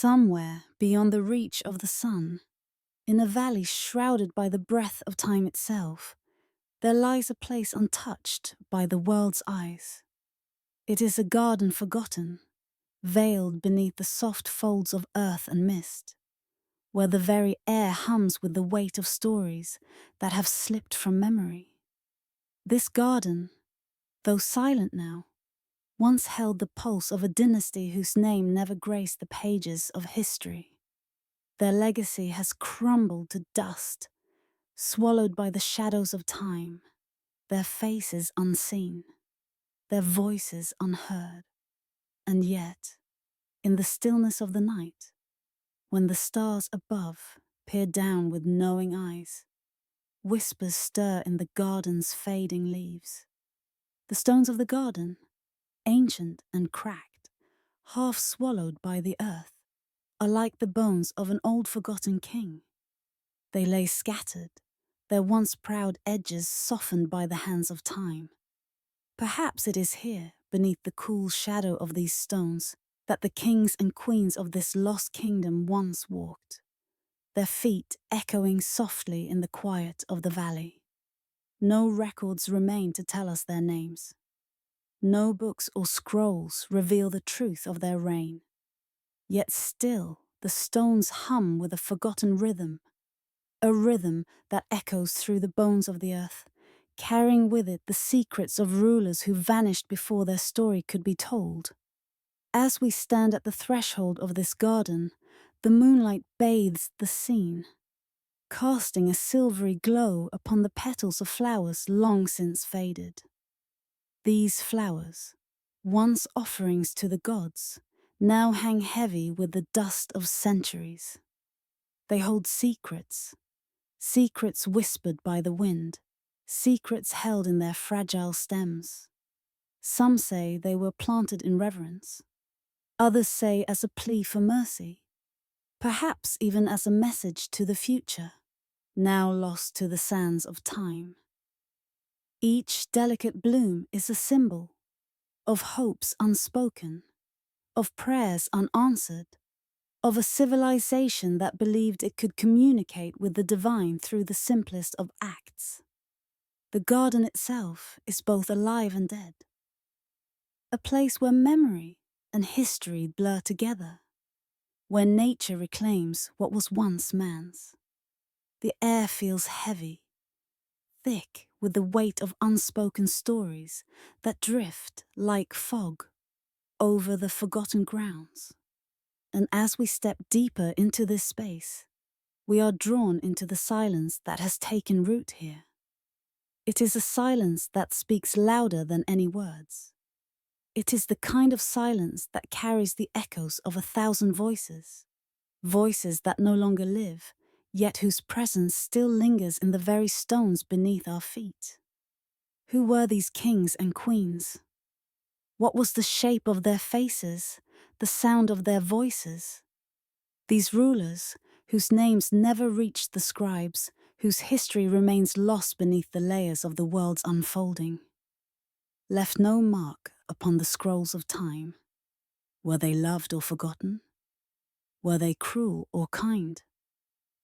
Somewhere beyond the reach of the sun, in a valley shrouded by the breath of time itself, there lies a place untouched by the world's eyes. It is a garden forgotten, veiled beneath the soft folds of earth and mist, where the very air hums with the weight of stories that have slipped from memory. This garden, though silent now, once held the pulse of a dynasty whose name never graced the pages of history. Their legacy has crumbled to dust, swallowed by the shadows of time, their faces unseen, their voices unheard. And yet, in the stillness of the night, when the stars above peer down with knowing eyes, whispers stir in the garden's fading leaves. The stones of the garden, ancient and cracked, half swallowed by the earth, are like the bones of an old forgotten king. They lay scattered, their once proud edges softened by the hands of time. Perhaps it is here, beneath the cool shadow of these stones, that the kings and queens of this lost kingdom once walked, their feet echoing softly in the quiet of the valley. No records remain to tell us their names. No books or scrolls reveal the truth of their reign. Yet still the stones hum with a forgotten rhythm, a rhythm that echoes through the bones of the earth, carrying with it the secrets of rulers who vanished before their story could be told. As we stand at the threshold of this garden, the moonlight bathes the scene, casting a silvery glow upon the petals of flowers long since faded. These flowers, once offerings to the gods, now hang heavy with the dust of centuries. They hold secrets, secrets whispered by the wind, secrets held in their fragile stems. Some say they were planted in reverence. Others say as a plea for mercy, perhaps even as a message to the future, now lost to the sands of time. Each delicate bloom is a symbol of hopes unspoken, of prayers unanswered, of a civilization that believed it could communicate with the divine through the simplest of acts. The garden itself is both alive and dead, a place where memory and history blur together, where nature reclaims what was once man's. The air feels heavy, thick with the weight of unspoken stories that drift like fog over the forgotten grounds. And as we step deeper into this space, we are drawn into the silence that has taken root here. It is a silence that speaks louder than any words. It is the kind of silence that carries the echoes of 1,000 voices, voices that no longer live, yet whose presence still lingers in the very stones beneath our feet. Who were these kings and queens? What was the shape of their faces, the sound of their voices? These rulers, whose names never reached the scribes, whose history remains lost beneath the layers of the world's unfolding, left no mark upon the scrolls of time. Were they loved or forgotten? Were they cruel or kind?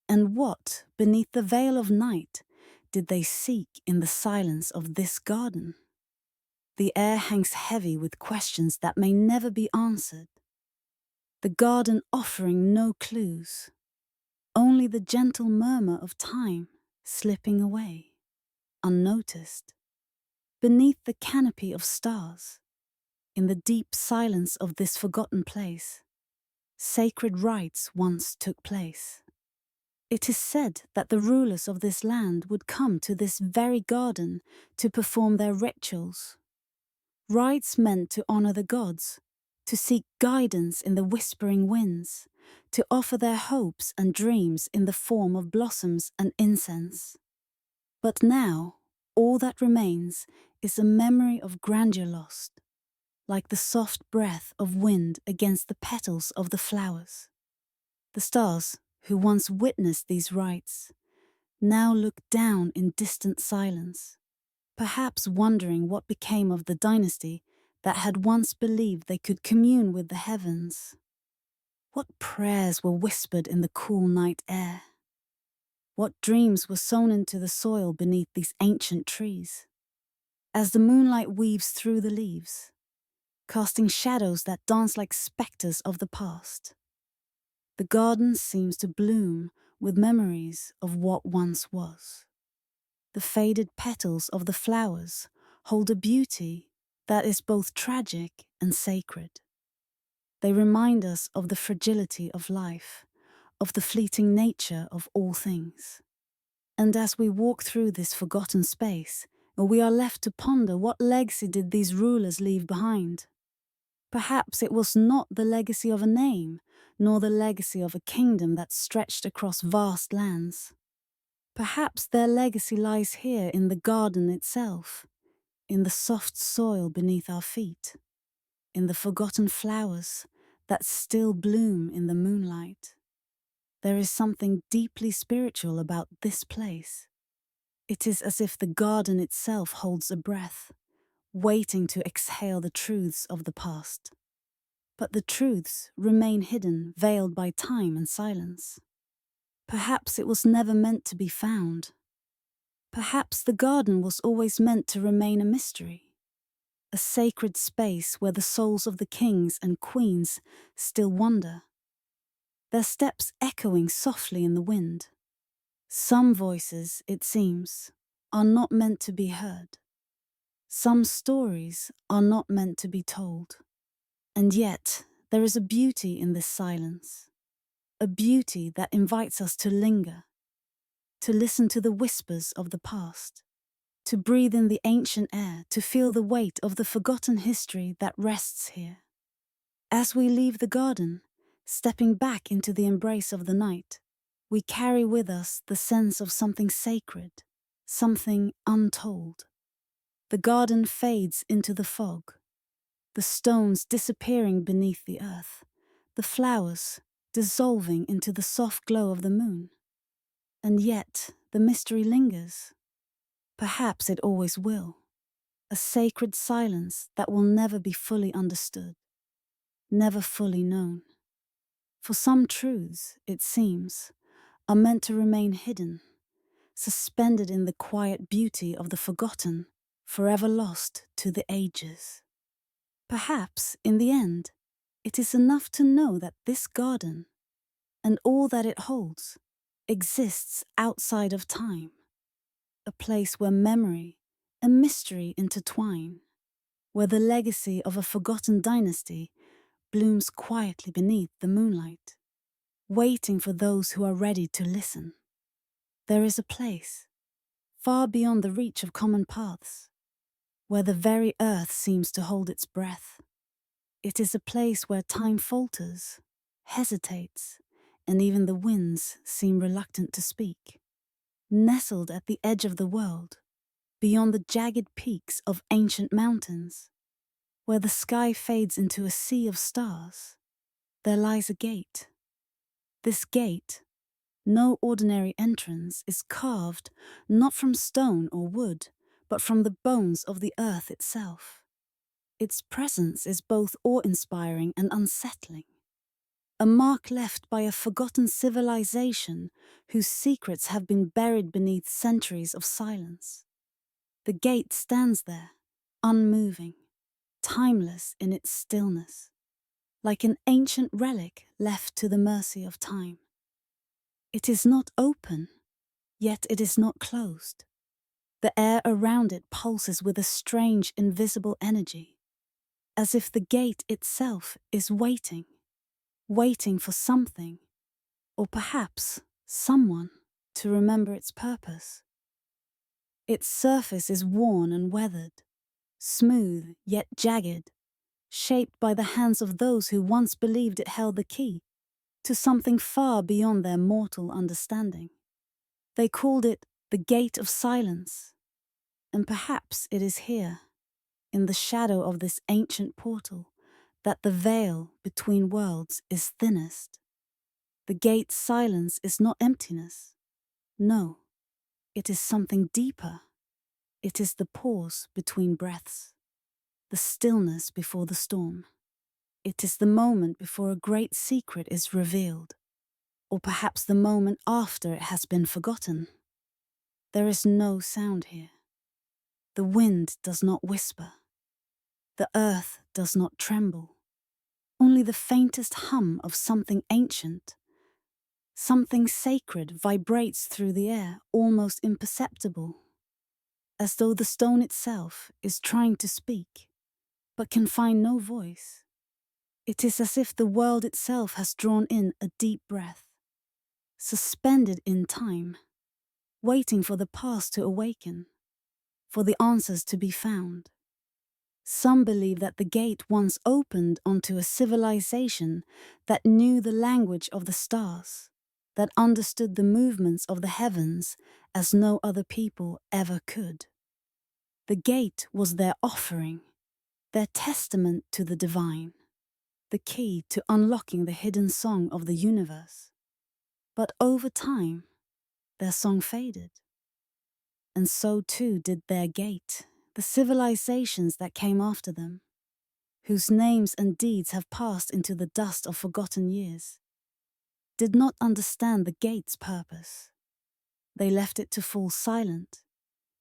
And what, beneath the veil of night, did they seek in the silence of this garden? The air hangs heavy with questions that may never be answered. The garden offering no clues, only the gentle murmur of time slipping away, unnoticed. Beneath the canopy of stars, in the deep silence of this forgotten place, sacred rites once took place. It is said that the rulers of this land would come to this very garden to perform their rituals. Rites meant to honor the gods, to seek guidance in the whispering winds, to offer their hopes and dreams in the form of blossoms and incense. But now, all that remains is a memory of grandeur lost, like the soft breath of wind against the petals of the flowers. The stars, who once witnessed these rites, now look down in distant silence, perhaps wondering what became of the dynasty that had once believed they could commune with the heavens. What prayers were whispered in the cool night air? What dreams were sown into the soil beneath these ancient trees? As the moonlight weaves through the leaves, casting shadows that dance like spectres of the past, the garden seems to bloom with memories of what once was. The faded petals of the flowers hold a beauty that is both tragic and sacred. They remind us of the fragility of life, of the fleeting nature of all things. And as we walk through this forgotten space, we are left to ponder, what legacy did these rulers leave behind? Perhaps it was not the legacy of a name, nor the legacy of a kingdom that stretched across vast lands. Perhaps their legacy lies here in the garden itself, in the soft soil beneath our feet, in the forgotten flowers that still bloom in the moonlight. There is something deeply spiritual about this place. It is as if the garden itself holds a breath, waiting to exhale the truths of the past. But the truths remain hidden, veiled by time and silence. Perhaps it was never meant to be found. Perhaps the garden was always meant to remain a mystery, a sacred space where the souls of the kings and queens still wander, their steps echoing softly in the wind. Some voices, it seems, are not meant to be heard. Some stories are not meant to be told. And yet, there is a beauty in this silence, a beauty that invites us to linger, to listen to the whispers of the past, to breathe in the ancient air, to feel the weight of the forgotten history that rests here. As we leave the garden, stepping back into the embrace of the night, we carry with us the sense of something sacred, something untold. The garden fades into the fog, the stones disappearing beneath the earth, the flowers dissolving into the soft glow of the moon. And yet the mystery lingers. Perhaps it always will. A sacred silence that will never be fully understood, never fully known. For some truths, it seems, are meant to remain hidden, suspended in the quiet beauty of the forgotten, forever lost to the ages. Perhaps, in the end, it is enough to know that this garden, and all that it holds, exists outside of time, a place where memory and mystery intertwine, where the legacy of a forgotten dynasty blooms quietly beneath the moonlight, waiting for those who are ready to listen. There is a place, far beyond the reach of common paths, where the very earth seems to hold its breath. It is a place where time falters, hesitates, and even the winds seem reluctant to speak. Nestled at the edge of the world, beyond the jagged peaks of ancient mountains, where the sky fades into a sea of stars, there lies a gate. This gate, no ordinary entrance, is carved not from stone or wood, but from the bones of the earth itself. Its presence is both awe-inspiring and unsettling, a mark left by a forgotten civilization whose secrets have been buried beneath centuries of silence. The gate stands there, unmoving, timeless in its stillness, like an ancient relic left to the mercy of time. It is not open, yet it is not closed. The air around it pulses with a strange, invisible energy, as if the gate itself is waiting for something, or perhaps someone, to remember its purpose. Its surface is worn and weathered, smooth yet jagged, shaped by the hands of those who once believed it held the key to something far beyond their mortal understanding. They called it the Gate of Silence, and perhaps it is here, in the shadow of this ancient portal, that the veil between worlds is thinnest. The gate's silence is not emptiness. No, it is something deeper. It is the pause between breaths, the stillness before the storm. It is the moment before a great secret is revealed, or perhaps the moment after it has been forgotten. There is no sound here. The wind does not whisper. The earth does not tremble. Only the faintest hum of something ancient, something sacred vibrates through the air, almost imperceptible, as though the stone itself is trying to speak, but can find no voice. It is as if the world itself has drawn in a deep breath, suspended in time, waiting for the past to awaken, for the answers to be found. Some believe that the gate once opened onto a civilization that knew the language of the stars, that understood the movements of the heavens as no other people ever could. The gate was their offering, their testament to the divine, the key to unlocking the hidden song of the universe. But over time, their song faded. And so too did their gate, the civilizations that came after them, whose names and deeds have passed into the dust of forgotten years, did not understand the gate's purpose. They left it to fall silent,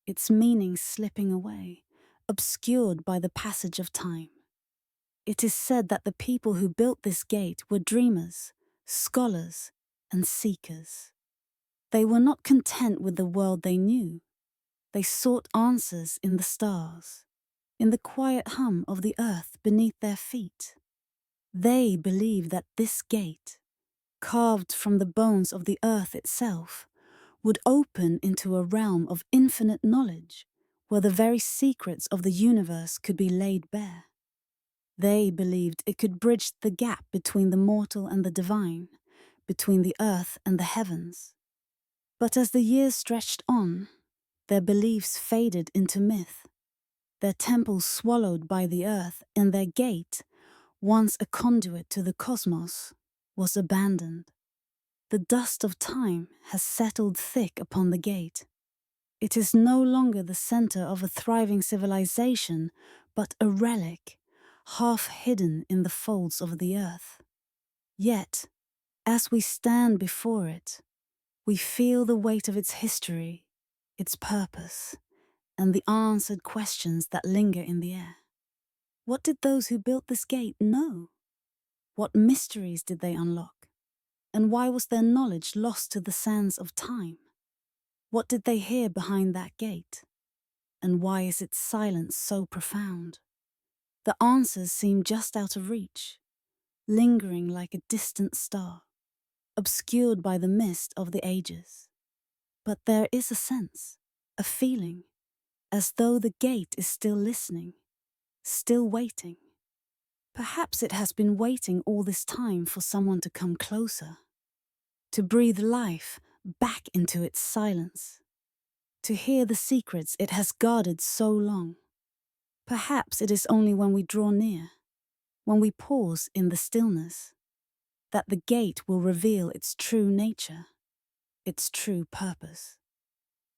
its meaning slipping away, obscured by the passage of time. It is said that the people who built this gate were dreamers, scholars, and seekers. They were not content with the world they knew. They sought answers in the stars, in the quiet hum of the earth beneath their feet. They believed that this gate, carved from the bones of the earth itself, would open into a realm of infinite knowledge, where the very secrets of the universe could be laid bare. They believed it could bridge the gap between the mortal and the divine, between the earth and the heavens. But as the years stretched on, their beliefs faded into myth, their temples swallowed by the earth, and their gate, once a conduit to the cosmos, was abandoned. The dust of time has settled thick upon the gate. It is no longer the center of a thriving civilization, but a relic, half hidden in the folds of the earth. Yet, as we stand before it, we feel the weight of its history, its purpose, and the unanswered questions that linger in the air. What did those who built this gate know? What mysteries did they unlock? And why was their knowledge lost to the sands of time? What did they hear behind that gate? And why is its silence so profound? The answers seem just out of reach, lingering like a distant star, obscured by the mist of the ages. But there is a sense, a feeling, as though the gate is still listening, still waiting. Perhaps it has been waiting all this time for someone to come closer, to breathe life back into its silence, to hear the secrets it has guarded so long. Perhaps it is only when we draw near, when we pause in the stillness, that the gate will reveal its true nature, its true purpose.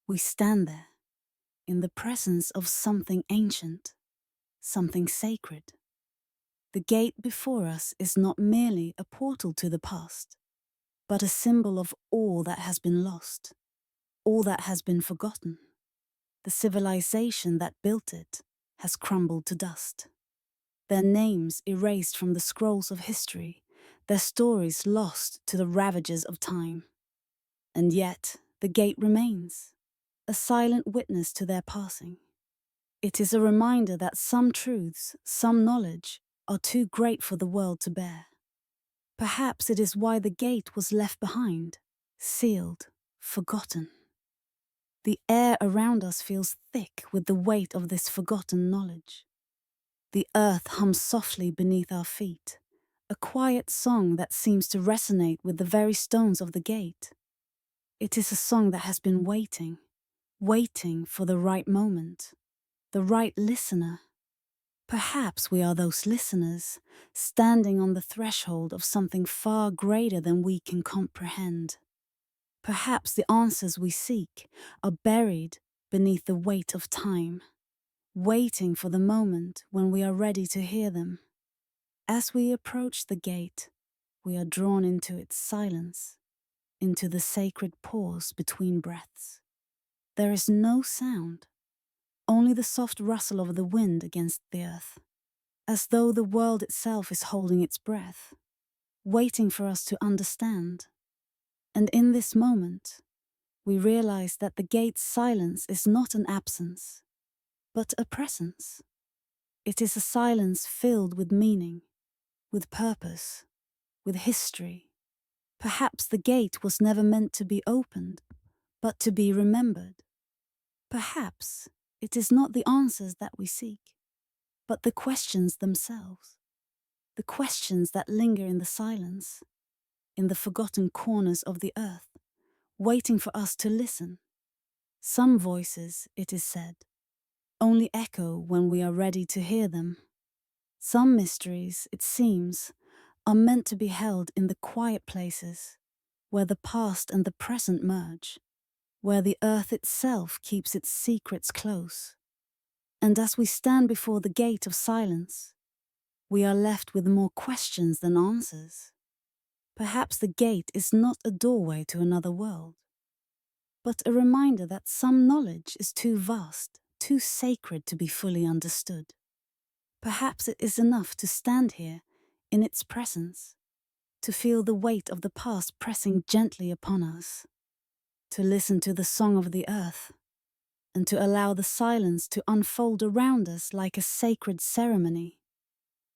We stand there, in the presence of something ancient, something sacred. The gate before us is not merely a portal to the past, but a symbol of all that has been lost, all that has been forgotten. The civilization that built it has crumbled to dust. Their names erased from the scrolls of history, their stories lost to the ravages of time. And yet, the gate remains, a silent witness to their passing. It is a reminder that some truths, some knowledge, are too great for the world to bear. Perhaps it is why the gate was left behind, sealed, forgotten. The air around us feels thick with the weight of this forgotten knowledge. The earth hums softly beneath our feet, a quiet song that seems to resonate with the very stones of the gate. It is a song that has been waiting, waiting for the right moment, the right listener. Perhaps we are those listeners, standing on the threshold of something far greater than we can comprehend. Perhaps the answers we seek are buried beneath the weight of time, waiting for the moment when we are ready to hear them. As we approach the gate, we are drawn into its silence, into the sacred pause between breaths. There is no sound, only the soft rustle of the wind against the earth, as though the world itself is holding its breath, waiting for us to understand. And in this moment, we realize that the gate's silence is not an absence, but a presence. It is a silence filled with meaning, with purpose, with history. Perhaps the gate was never meant to be opened, but to be remembered. Perhaps it is not the answers that we seek, but the questions themselves, the questions that linger in the silence, in the forgotten corners of the earth, waiting for us to listen. Some voices, it is said, only echo when we are ready to hear them. Some mysteries, it seems, are meant to be held in the quiet places, where the past and the present merge, where the earth itself keeps its secrets close. And as we stand before the gate of silence, we are left with more questions than answers. Perhaps the gate is not a doorway to another world, but a reminder that some knowledge is too vast, too sacred to be fully understood. Perhaps it is enough to stand here in its presence, to feel the weight of the past pressing gently upon us, to listen to the song of the earth, and to allow the silence to unfold around us like a sacred ceremony.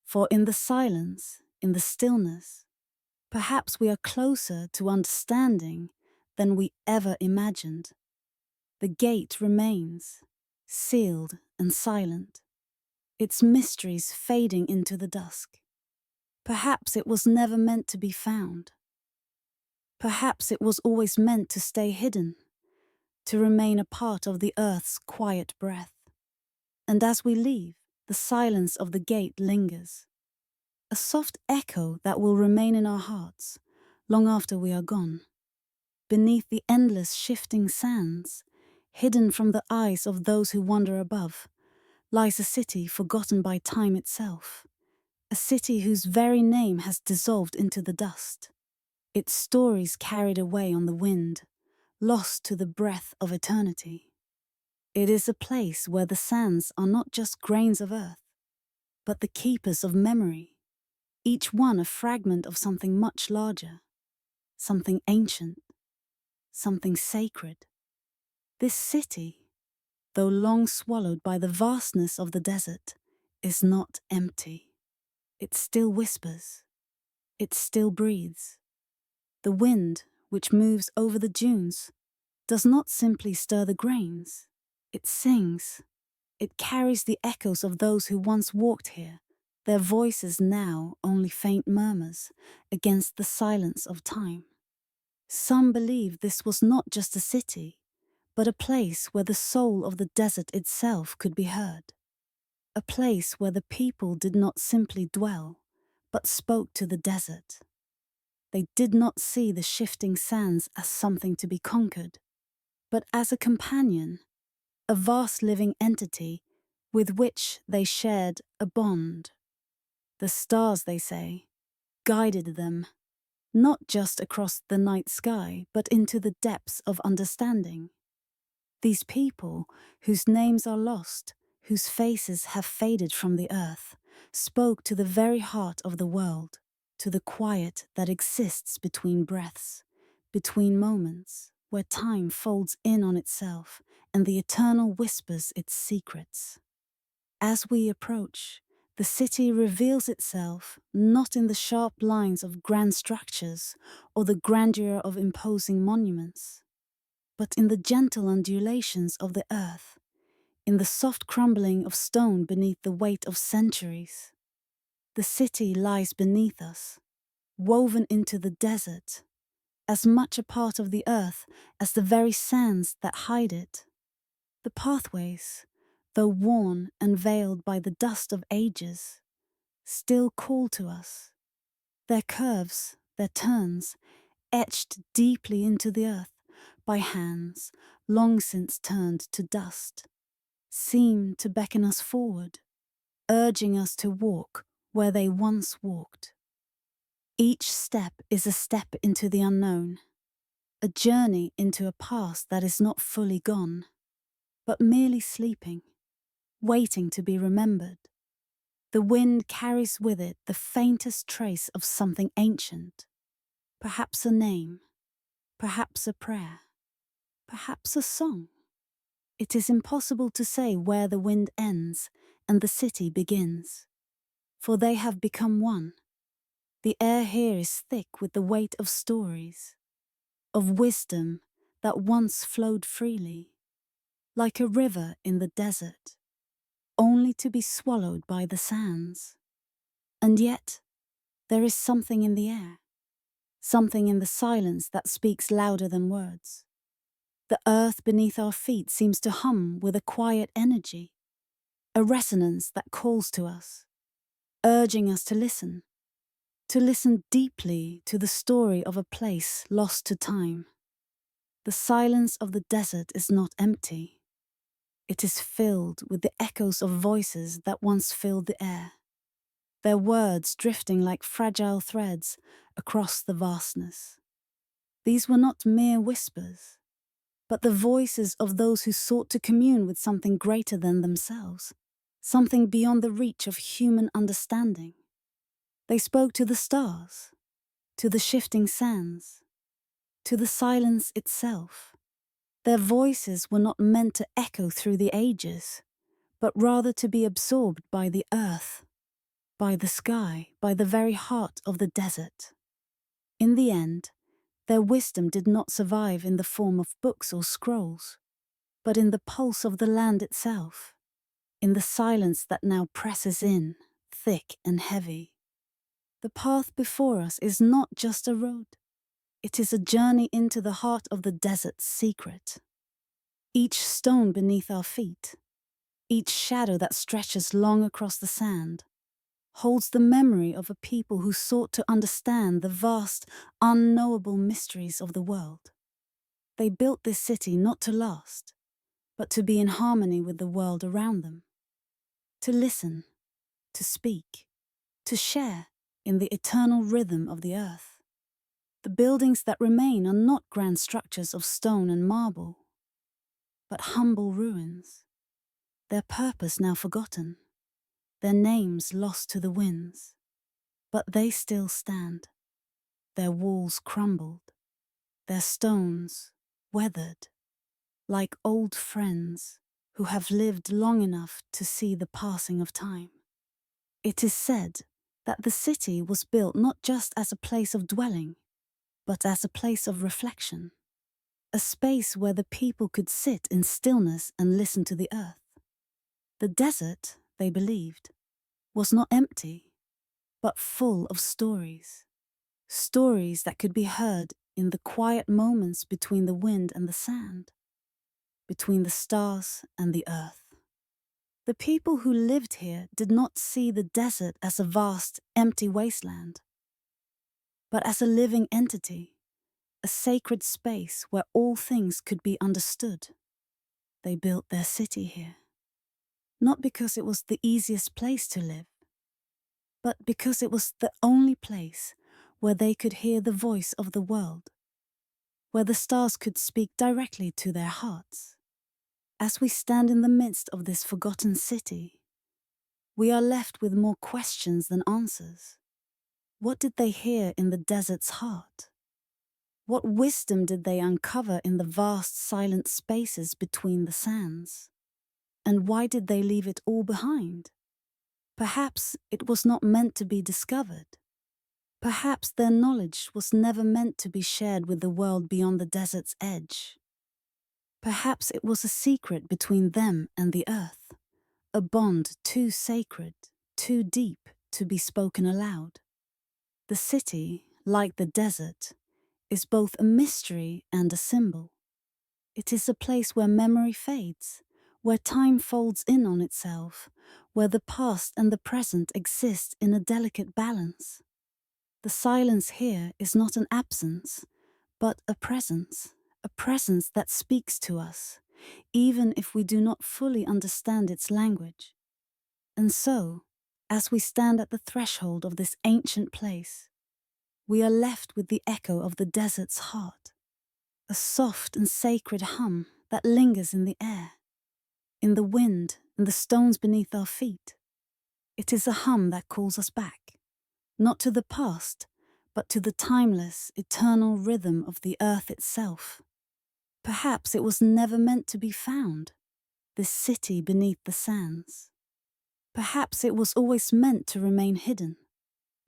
For in the silence, in the stillness, perhaps we are closer to understanding than we ever imagined. The gate remains, sealed and silent, its mysteries fading into the dusk. Perhaps it was never meant to be found. Perhaps it was always meant to stay hidden, to remain a part of the earth's quiet breath. And as we leave, the silence of the gate lingers, a soft echo that will remain in our hearts long after we are gone. Beneath the endless shifting sands, hidden from the eyes of those who wander above, lies a city forgotten by time itself, a city whose very name has dissolved into the dust, its stories carried away on the wind, lost to the breath of eternity. It is a place where the sands are not just grains of earth, but the keepers of memory, each one a fragment of something much larger, something ancient, something sacred. This city, though long swallowed by the vastness of the desert, is not empty. It still whispers. It still breathes. The wind, which moves over the dunes, does not simply stir the grains. It sings. It carries the echoes of those who once walked here, their voices now only faint murmurs against the silence of time. Some believe this was not just a city, but a place where the soul of the desert itself could be heard. A place where the people did not simply dwell, but spoke to the desert. They did not see the shifting sands as something to be conquered, but as a companion, a vast living entity with which they shared a bond. The stars, they say, guided them, not just across the night sky, but into the depths of understanding. These people, whose names are lost, whose faces have faded from the earth, spoke to the very heart of the world, to the quiet that exists between breaths, between moments, where time folds in on itself and the eternal whispers its secrets. As we approach, the city reveals itself not in the sharp lines of grand structures or the grandeur of imposing monuments, but in the gentle undulations of the earth, in the soft crumbling of stone beneath the weight of centuries. The city lies beneath us, woven into the desert, as much a part of the earth as the very sands that hide it. The pathways, though worn and veiled by the dust of ages, still call to us. Their curves, their turns, etched deeply into the earth by hands long since turned to dust, seem to beckon us forward, urging us to walk where they once walked. Each step is a step into the unknown, a journey into a past that is not fully gone, but merely sleeping, waiting to be remembered. The wind carries with it the faintest trace of something ancient, perhaps a name, perhaps a prayer, perhaps a song. It is impossible to say where the wind ends and the city begins, for they have become one. The air here is thick with the weight of stories, of wisdom that once flowed freely, like a river in the desert, only to be swallowed by the sands. And yet, there is something in the air, something in the silence that speaks louder than words. The earth beneath our feet seems to hum with a quiet energy, a resonance that calls to us, urging us to listen deeply to the story of a place lost to time. The silence of the desert is not empty. It is filled with the echoes of voices that once filled the air, their words drifting like fragile threads across the vastness. These were not mere whispers, but the voices of those who sought to commune with something greater than themselves, something beyond the reach of human understanding. They spoke to the stars, to the shifting sands, to the silence itself. Their voices were not meant to echo through the ages, but rather to be absorbed by the earth, by the sky, by the very heart of the desert. In the end, their wisdom did not survive in the form of books or scrolls, but in the pulse of the land itself, in the silence that now presses in, thick and heavy. The path before us is not just a road. It is a journey into the heart of the desert's secret. Each stone beneath our feet, each shadow that stretches long across the sand, holds the memory of a people who sought to understand the vast, unknowable mysteries of the world. They built this city not to last, but to be in harmony with the world around them, to listen, to speak, to share in the eternal rhythm of the earth. The buildings that remain are not grand structures of stone and marble, but humble ruins, their purpose now forgotten, their names lost to the winds. But they still stand, their walls crumbled, their stones weathered, like old friends who have lived long enough to see the passing of time. It is said that the city was built not just as a place of dwelling, but as a place of reflection, a space where the people could sit in stillness and listen to the earth. The desert, they believed, was not empty, but full of stories. Stories that could be heard in the quiet moments between the wind and the sand, between the stars and the earth. The people who lived here did not see the desert as a vast, empty wasteland, but as a living entity, a sacred space where all things could be understood. They built their city here, not because it was the easiest place to live, but because it was the only place where they could hear the voice of the world, where the stars could speak directly to their hearts. As we stand in the midst of this forgotten city, we are left with more questions than answers. What did they hear in the desert's heart? What wisdom did they uncover in the vast silent spaces between the sands? And why did they leave it all behind? Perhaps it was not meant to be discovered. Perhaps their knowledge was never meant to be shared with the world beyond the desert's edge. Perhaps it was a secret between them and the earth, a bond too sacred, too deep to be spoken aloud. The city, like the desert, is both a mystery and a symbol. It is a place where memory fades, where time folds in on itself, where the past and the present exist in a delicate balance. The silence here is not an absence, but a presence that speaks to us, even if we do not fully understand its language. And so, As we stand at the threshold of this ancient place, we are left with the echo of the desert's heart, a soft and sacred hum that lingers in the air, in the wind, and the stones beneath our feet. It is a hum that calls us back, not to the past, but to the timeless, eternal rhythm of the earth itself. Perhaps it was never meant to be found, this city beneath the sands. Perhaps it was always meant to remain hidden,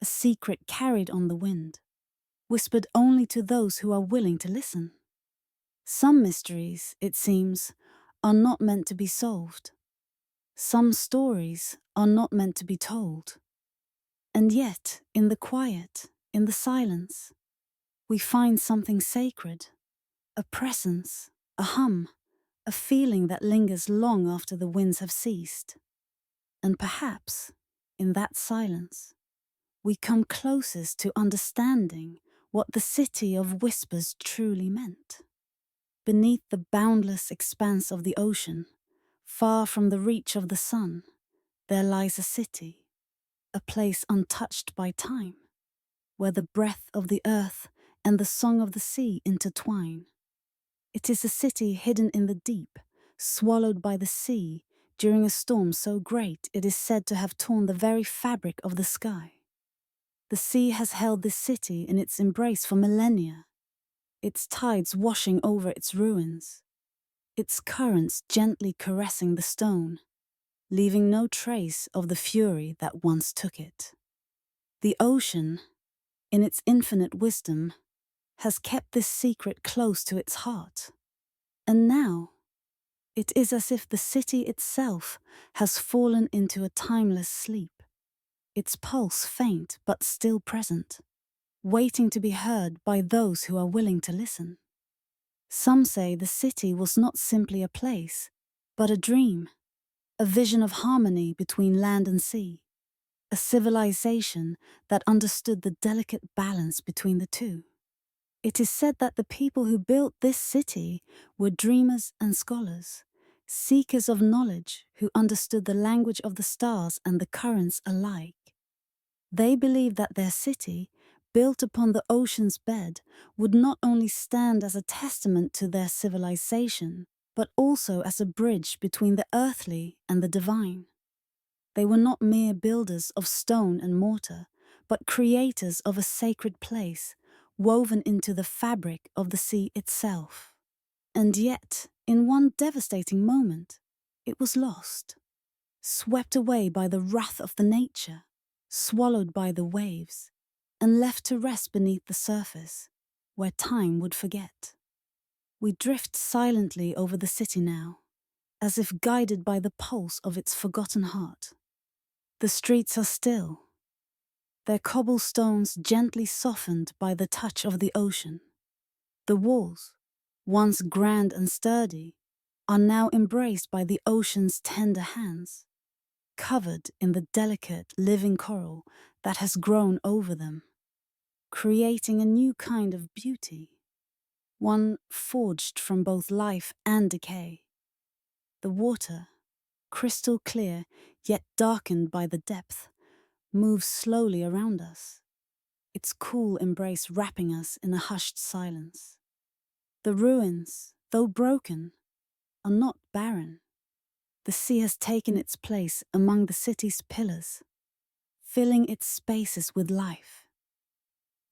a secret carried on the wind, whispered only to those who are willing to listen. Some mysteries, it seems, are not meant to be solved. Some stories are not meant to be told. And yet, in the quiet, in the silence, we find something sacred, a presence, a hum, a feeling that lingers long after the winds have ceased. And perhaps, in that silence, we come closest to understanding what the city of whispers truly meant. Beneath the boundless expanse of the ocean, far from the reach of the sun, there lies a city, a place untouched by time, where the breath of the earth and the song of the sea intertwine. It is a city hidden in the deep, swallowed by the sea during a storm so great it is said to have torn the very fabric of the sky. The sea has held this city in its embrace for millennia, its tides washing over its ruins, its currents gently caressing the stone, leaving no trace of the fury that once took it. The ocean, in its infinite wisdom, has kept this secret close to its heart. And now, it is as if the city itself has fallen into a timeless sleep, its pulse faint but still present, waiting to be heard by those who are willing to listen. Some say the city was not simply a place, but a dream, a vision of harmony between land and sea, a civilization that understood the delicate balance between the two. It is said that the people who built this city were dreamers and scholars, seekers of knowledge who understood the language of the stars and the currents alike. They believed that their city, built upon the ocean's bed, would not only stand as a testament to their civilization, but also as a bridge between the earthly and the divine. They were not mere builders of stone and mortar, but creators of a sacred place, woven into the fabric of the sea itself. And yet, in one devastating moment, it was lost, swept away by the wrath of the nature, swallowed by the waves, and left to rest beneath the surface, where time would forget. We drift silently over the city now, as if guided by the pulse of its forgotten heart. The streets are still, their cobblestones gently softened by the touch of the ocean. The walls, once grand and sturdy, are now embraced by the ocean's tender hands, covered in the delicate living coral that has grown over them, creating a new kind of beauty, one forged from both life and decay. The water, crystal clear yet darkened by the depth, moves slowly around us, its cool embrace wrapping us in a hushed silence. The ruins, though broken, are not barren. The sea has taken its place among the city's pillars, filling its spaces with life.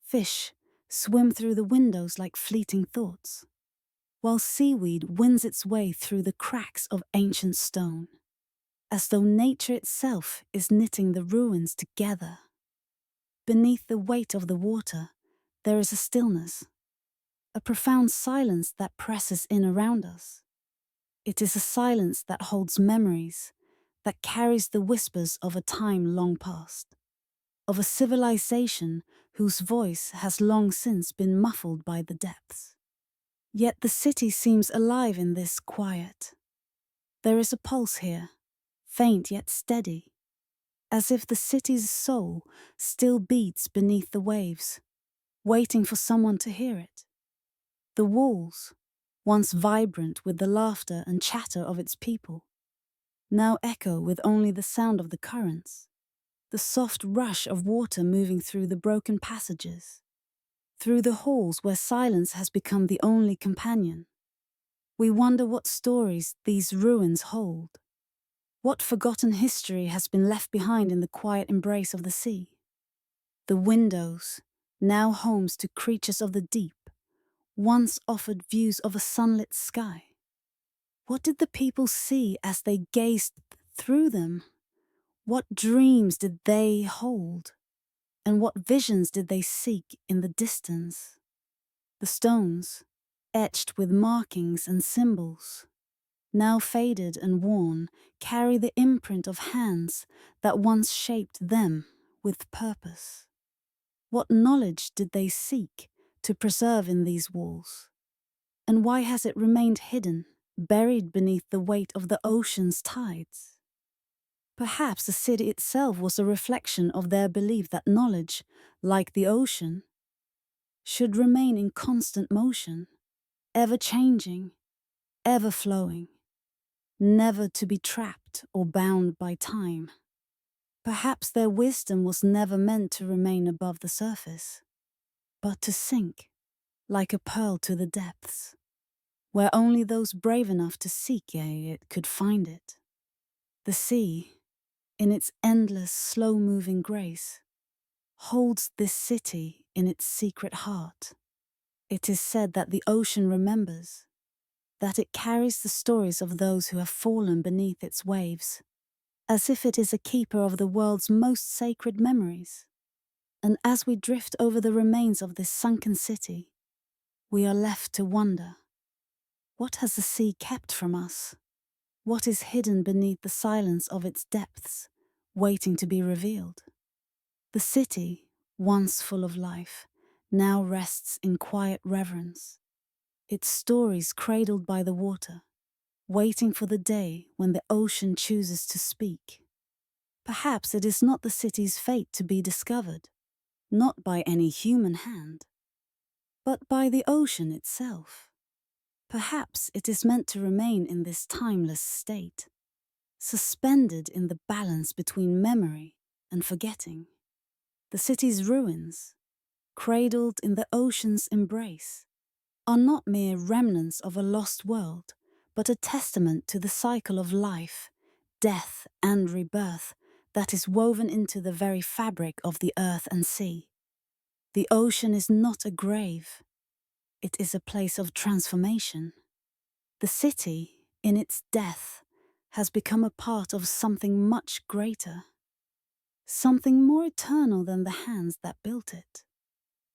Fish swim through the windows like fleeting thoughts, while seaweed wins its way through the cracks of ancient stone, as though nature itself is knitting the ruins together. Beneath the weight of the water, there is a stillness, a profound silence that presses in around us. It is a silence that holds memories, that carries the whispers of a time long past, of a civilization whose voice has long since been muffled by the depths. Yet the city seems alive in this quiet. There is a pulse here, faint yet steady, as if the city's soul still beats beneath the waves, waiting for someone to hear it. The walls, once vibrant with the laughter and chatter of its people, now echo with only the sound of the currents. the soft rush of water moving through the broken passages, through the halls where silence has become the only companion. We wonder what stories these ruins hold. What forgotten history has been left behind in the quiet embrace of the sea? The windows, now homes to creatures of the deep, once offered views of a sunlit sky. What did the people see as they gazed through them? What dreams did they hold? And what visions did they seek in the distance? The stones, etched with markings and symbols, now faded and worn, carry the imprint of hands that once shaped them with purpose. What knowledge did they seek to preserve in these walls? And why has it remained hidden, buried beneath the weight of the ocean's tides? Perhaps the city itself was a reflection of their belief that knowledge, like the ocean, should remain in constant motion, ever changing, ever flowing, never to be trapped or bound by time. Perhaps their wisdom was never meant to remain above the surface, but to sink, like a pearl to the depths, where only those brave enough to seek it could find it. The sea, in its endless, slow-moving grace, holds this city in its secret heart. It is said that the ocean remembers, that it carries the stories of those who have fallen beneath its waves, as if it is a keeper of the world's most sacred memories. And as we drift over the remains of this sunken city, we are left to wonder, what has the sea kept from us? What is hidden beneath the silence of its depths, waiting to be revealed? The city, once full of life, now rests in quiet reverence, its stories cradled by the water, waiting for the day when the ocean chooses to speak. Perhaps it is not the city's fate to be discovered, not by any human hand, but by the ocean itself. Perhaps it is meant to remain in this timeless state, suspended in the balance between memory and forgetting. The city's ruins, cradled in the ocean's embrace, are not mere remnants of a lost world, but a testament to the cycle of life, death, and rebirth that is woven into the very fabric of the earth and sea. The ocean is not a grave. It is a place of transformation. The city, in its death, has become a part of something much greater, something more eternal than the hands that built it.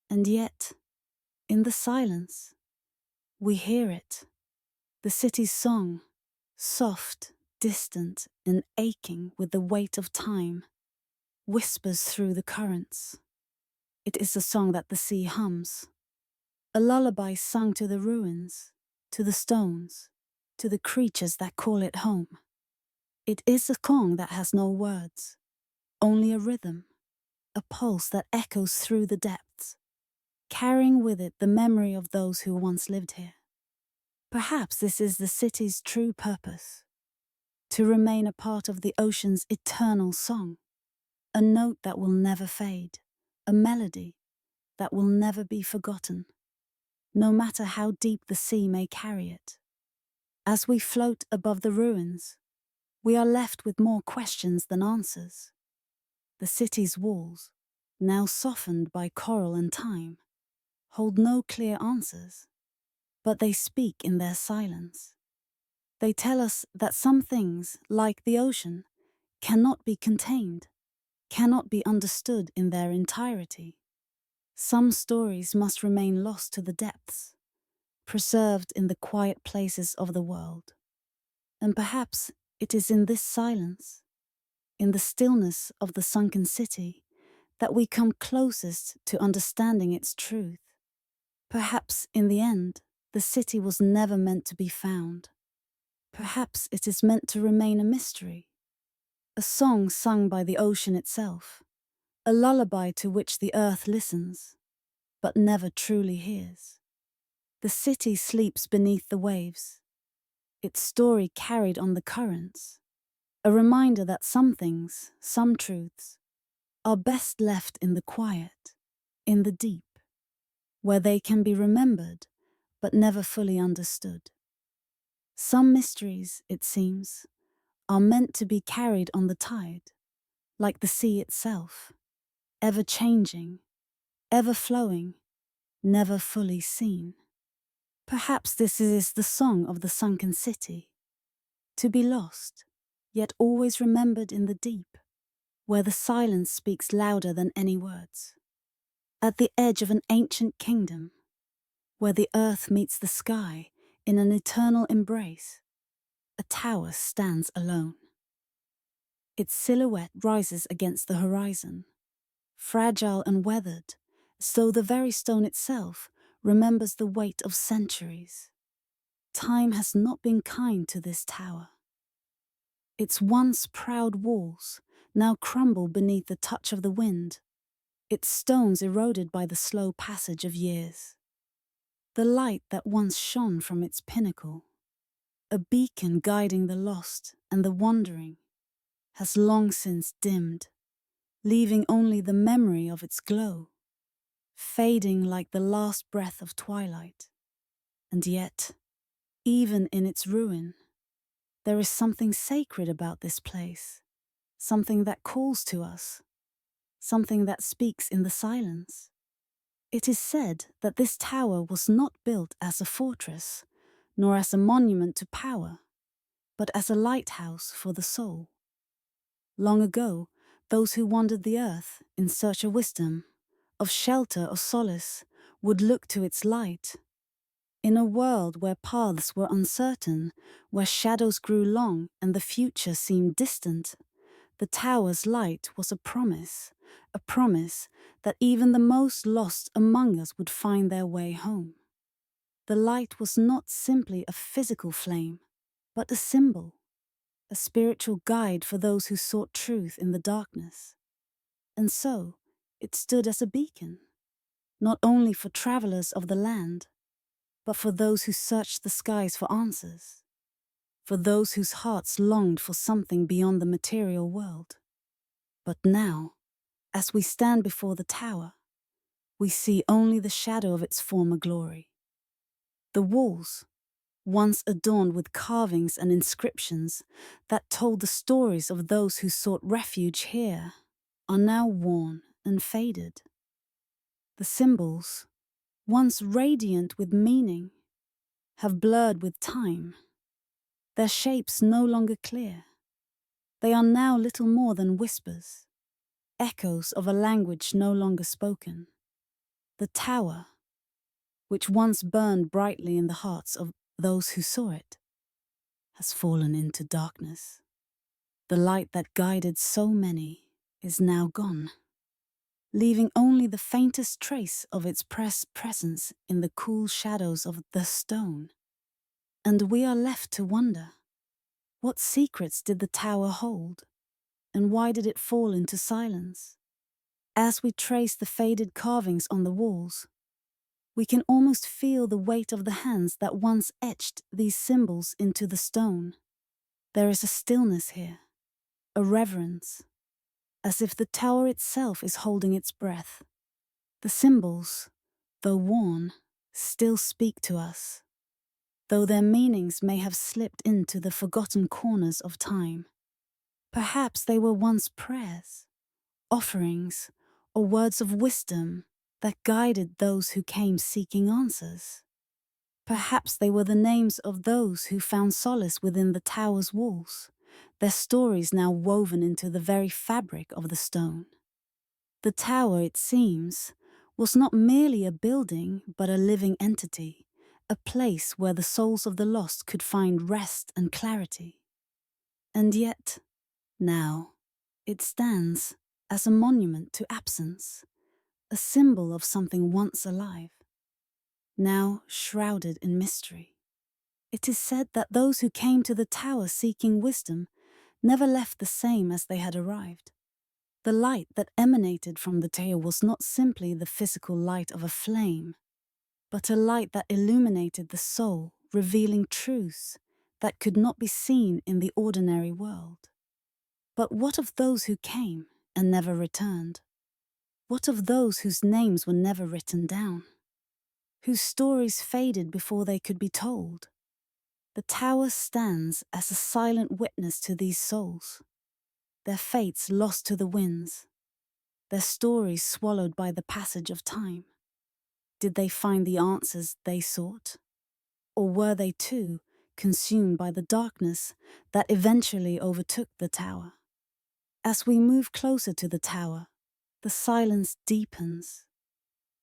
And yet, in the silence, we hear it, the city's song, soft, distant, and aching with the weight of time, whispers through the currents. It is a song that the sea hums, a lullaby sung to the ruins, to the stones, to the creatures that call it home. It is a song that has no words, only a rhythm, a pulse that echoes through the depths, carrying with it the memory of those who once lived here. Perhaps this is the city's true purpose, to remain a part of the ocean's eternal song, a note that will never fade, a melody that will never be forgotten, no matter how deep the sea may carry it. As we float above the ruins, we are left with more questions than answers. The city's walls, now softened by coral and time, hold no clear answers, but they speak in their silence. They tell us that some things, like the ocean, cannot be contained, cannot be understood in their entirety. Some stories must remain lost to the depths, preserved in the quiet places of the world. And perhaps it is in this silence, in the stillness of the sunken city, that we come closest to understanding its truth. Perhaps, in the end, the city was never meant to be found. Perhaps it is meant to remain a mystery, a song sung by the ocean itself, a lullaby to which the earth listens, but never truly hears. The city sleeps beneath the waves, its story carried on the currents, a reminder that some things, some truths, are best left in the quiet, in the deep, where they can be remembered but never fully understood. Some mysteries, it seems, are meant to be carried on the tide, like the sea itself, ever changing, ever flowing, never fully seen. Perhaps this is the song of the sunken city, to be lost, yet always remembered in the deep, where the silence speaks louder than any words. At the edge of an ancient kingdom, where the earth meets the sky in an eternal embrace, a tower stands alone. Its silhouette rises against the horizon, fragile and weathered, as though the very stone itself remembers the weight of centuries. Time has not been kind to this tower. Its once proud walls now crumble beneath the touch of the wind, its stones eroded by the slow passage of years. The light that once shone from its pinnacle, a beacon guiding the lost and the wandering, has long since dimmed, leaving only the memory of its glow, fading like the last breath of twilight. And yet, even in its ruin, there is something sacred about this place, something that calls to us, something that speaks in the silence. It is said that this tower was not built as a fortress, nor as a monument to power, but as a lighthouse for the soul. Long ago, those who wandered the earth in search of wisdom, of shelter or solace, would look to its light. In a world where paths were uncertain, where shadows grew long and the future seemed distant, the tower's light was a promise that even the most lost among us would find their way home. The light was not simply a physical flame, but a symbol, a spiritual guide for those who sought truth in the darkness. And so, it stood as a beacon, not only for travelers of the land, but for those who searched the skies for answers, for those whose hearts longed for something beyond the material world. But now, as we stand before the tower, we see only the shadow of its former glory. The walls, once adorned with carvings and inscriptions that told the stories of those who sought refuge here, are now worn and faded. The symbols, once radiant with meaning, have blurred with time, their shapes no longer clear. They are now little more than whispers, echoes of a language no longer spoken. The tower, which once burned brightly in the hearts of those who saw it, has fallen into darkness. The light that guided so many is now gone, leaving only the faintest trace of its presence in the cool shadows of the stone. And we are left to wonder, what secrets did the tower hold, and why did it fall into silence? As we trace the faded carvings on the walls, we can almost feel the weight of the hands that once etched these symbols into the stone. There is a stillness here, a reverence, as if the tower itself is holding its breath. The symbols, though worn, still speak to us, though their meanings may have slipped into the forgotten corners of time. Perhaps they were once prayers, offerings, or words of wisdom that guided those who came seeking answers. Perhaps they were the names of those who found solace within the tower's walls, their stories now woven into the very fabric of the stone. The tower, it seems, was not merely a building but a living entity, a place where the souls of the lost could find rest and clarity. And yet, now, it stands as a monument to absence, a symbol of something once alive, now shrouded in mystery. It is said that those who came to the tower seeking wisdom never left the same as they had arrived. The light that emanated from the tower was not simply the physical light of a flame, but a light that illuminated the soul, revealing truths that could not be seen in the ordinary world. But what of those who came, and never returned? What of those whose names were never written down? Whose stories faded before they could be told? The tower stands as a silent witness to these souls, their fates lost to the winds, their stories swallowed by the passage of time. Did they find the answers they sought? Or were they too consumed by the darkness that eventually overtook the tower? As we move closer to the tower, the silence deepens.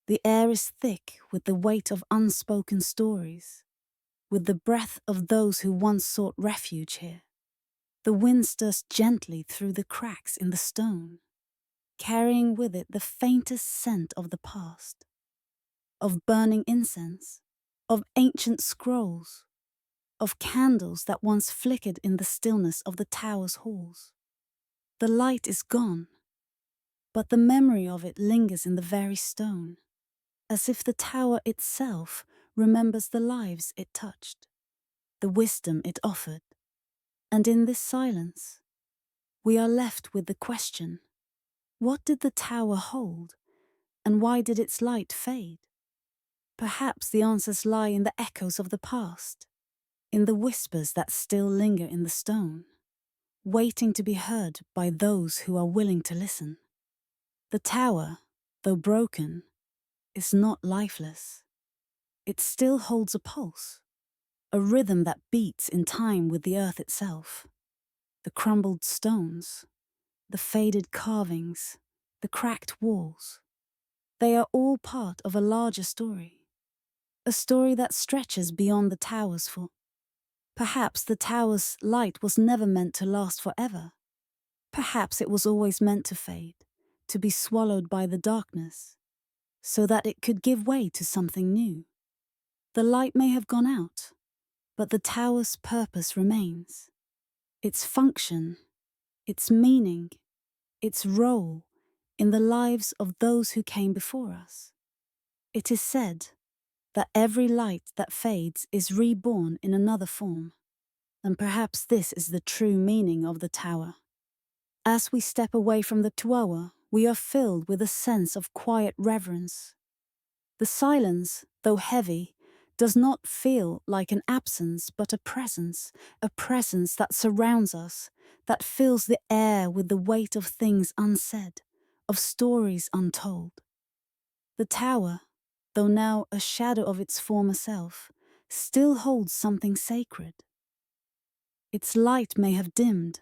The air is thick with the weight of unspoken stories, with the breath of those who once sought refuge here. The wind stirs gently through the cracks in the stone, carrying with it the faintest scent of the past, of burning incense, of ancient scrolls, of candles that once flickered in the stillness of the tower's halls. The light is gone, but the memory of it lingers in the very stone, as if the tower itself remembers the lives it touched, the wisdom it offered. And in this silence, we are left with the question, what did the tower hold, and why did its light fade? Perhaps the answers lie in the echoes of the past, in the whispers that still linger in the stone, waiting to be heard by those who are willing to listen. The tower, though broken, is not lifeless. It still holds a pulse, a rhythm that beats in time with the earth itself. The crumbled stones, the faded carvings, the cracked walls, they are all part of a larger story. A story that stretches beyond the tower's fall. Perhaps the tower's light was never meant to last forever. Perhaps it was always meant to fade, to be swallowed by the darkness, so that it could give way to something new. The light may have gone out, but the tower's purpose remains. Its function, its meaning, its role in the lives of those who came before us. It is said that every light that fades is reborn in another form, and perhaps this is the true meaning of the tower. As we step away from the tower, we are filled with a sense of quiet reverence. The silence, though heavy, does not feel like an absence but a presence that surrounds us, that fills the air with the weight of things unsaid, of stories untold. The tower, though now a shadow of its former self, still holds something sacred. Its light may have dimmed,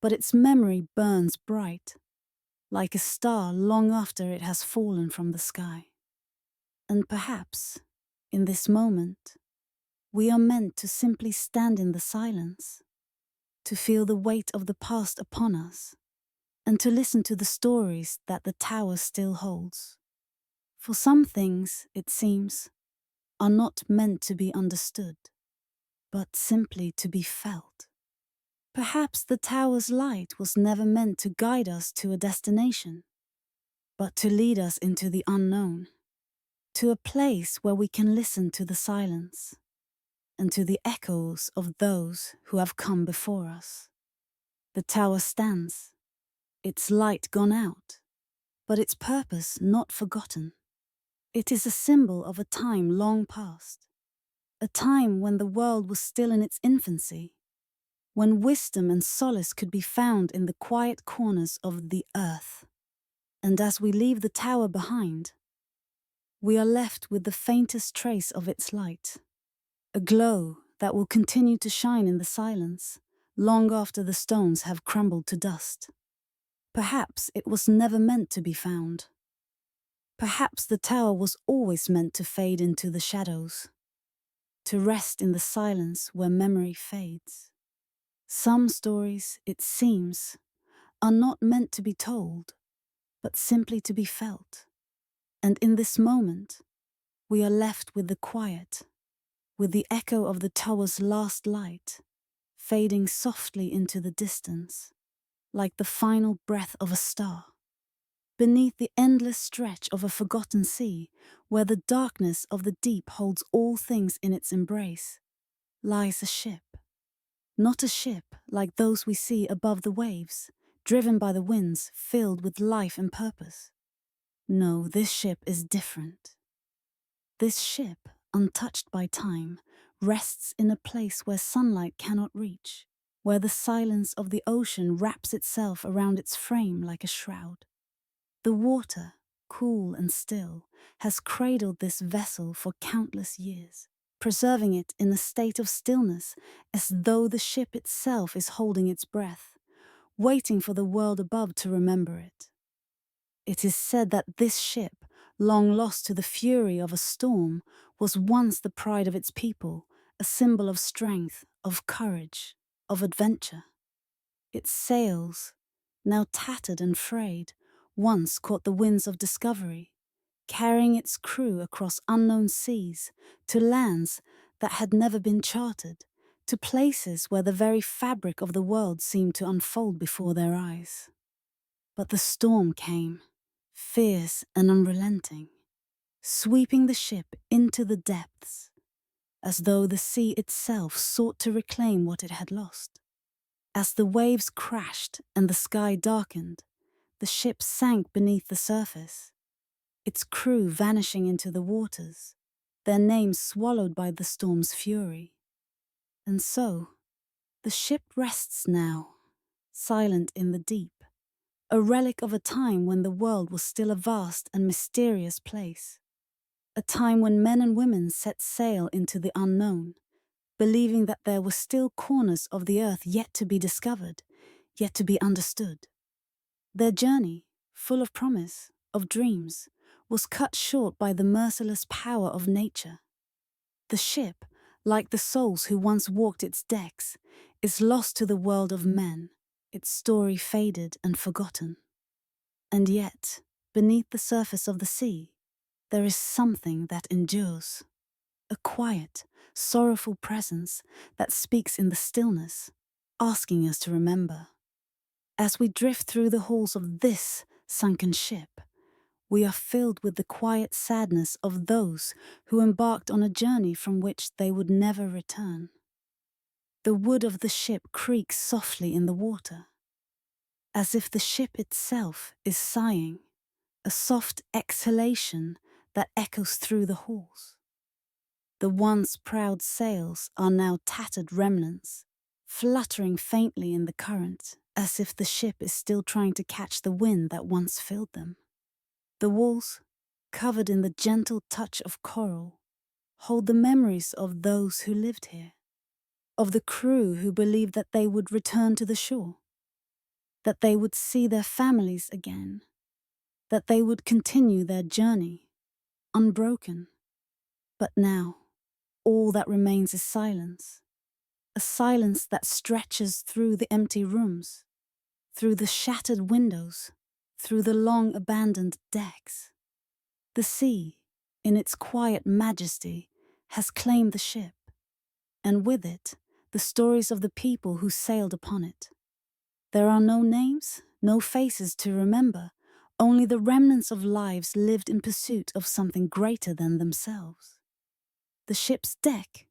but its memory burns bright, like a star long after it has fallen from the sky. And perhaps, in this moment, we are meant to simply stand in the silence, to feel the weight of the past upon us, and to listen to the stories that the tower still holds. For some things, it seems, are not meant to be understood, but simply to be felt. Perhaps the tower's light was never meant to guide us to a destination, but to lead us into the unknown, to a place where we can listen to the silence and to the echoes of those who have come before us. The tower stands, its light gone out, but its purpose not forgotten. It is a symbol of a time long past, a time when the world was still in its infancy, when wisdom and solace could be found in the quiet corners of the earth. And as we leave the tower behind, we are left with the faintest trace of its light, a glow that will continue to shine in the silence, long after the stones have crumbled to dust. Perhaps it was never meant to be found. Perhaps the tower was always meant to fade into the shadows, to rest in the silence where memory fades. Some stories, it seems, are not meant to be told, but simply to be felt. And in this moment, we are left with the quiet, with the echo of the tower's last light, fading softly into the distance, like the final breath of a star. Beneath the endless stretch of a forgotten sea, where the darkness of the deep holds all things in its embrace, lies a ship. Not a ship like those we see above the waves, driven by the winds, filled with life and purpose. No, this ship is different. This ship, untouched by time, rests in a place where sunlight cannot reach, where the silence of the ocean wraps itself around its frame like a shroud. The water, cool and still, has cradled this vessel for countless years, preserving it in a state of stillness as though the ship itself is holding its breath, waiting for the world above to remember it. It is said that this ship, long lost to the fury of a storm, was once the pride of its people, a symbol of strength, of courage, of adventure. Its sails, now tattered and frayed, once caught the winds of discovery, carrying its crew across unknown seas, to lands that had never been charted, to places where the very fabric of the world seemed to unfold before their eyes. But the storm came, fierce and unrelenting, sweeping the ship into the depths, as though the sea itself sought to reclaim what it had lost. As the waves crashed and the sky darkened, the ship sank beneath the surface, its crew vanishing into the waters, their names swallowed by the storm's fury. And so, the ship rests now, silent in the deep, a relic of a time when the world was still a vast and mysterious place, a time when men and women set sail into the unknown, believing that there were still corners of the earth yet to be discovered, yet to be understood. Their journey, full of promise, of dreams, was cut short by the merciless power of nature. The ship, like the souls who once walked its decks, is lost to the world of men, its story faded and forgotten. And yet, beneath the surface of the sea, there is something that endures, a quiet, sorrowful presence that speaks in the stillness, asking us to remember. As we drift through the halls of this sunken ship, we are filled with the quiet sadness of those who embarked on a journey from which they would never return. The wood of the ship creaks softly in the water, as if the ship itself is sighing, a soft exhalation that echoes through the halls. The once proud sails are now tattered remnants, fluttering faintly in the current, as if the ship is still trying to catch the wind that once filled them. The walls, covered in the gentle touch of coral, hold the memories of those who lived here, of the crew who believed that they would return to the shore, that they would see their families again, that they would continue their journey, unbroken. But now, all that remains is silence, a silence that stretches through the empty rooms, through the shattered windows, through the long abandoned decks. The sea, in its quiet majesty, has claimed the ship, and with it, the stories of the people who sailed upon it. There are no names, no faces to remember, only the remnants of lives lived in pursuit of something greater than themselves. The ship's deck,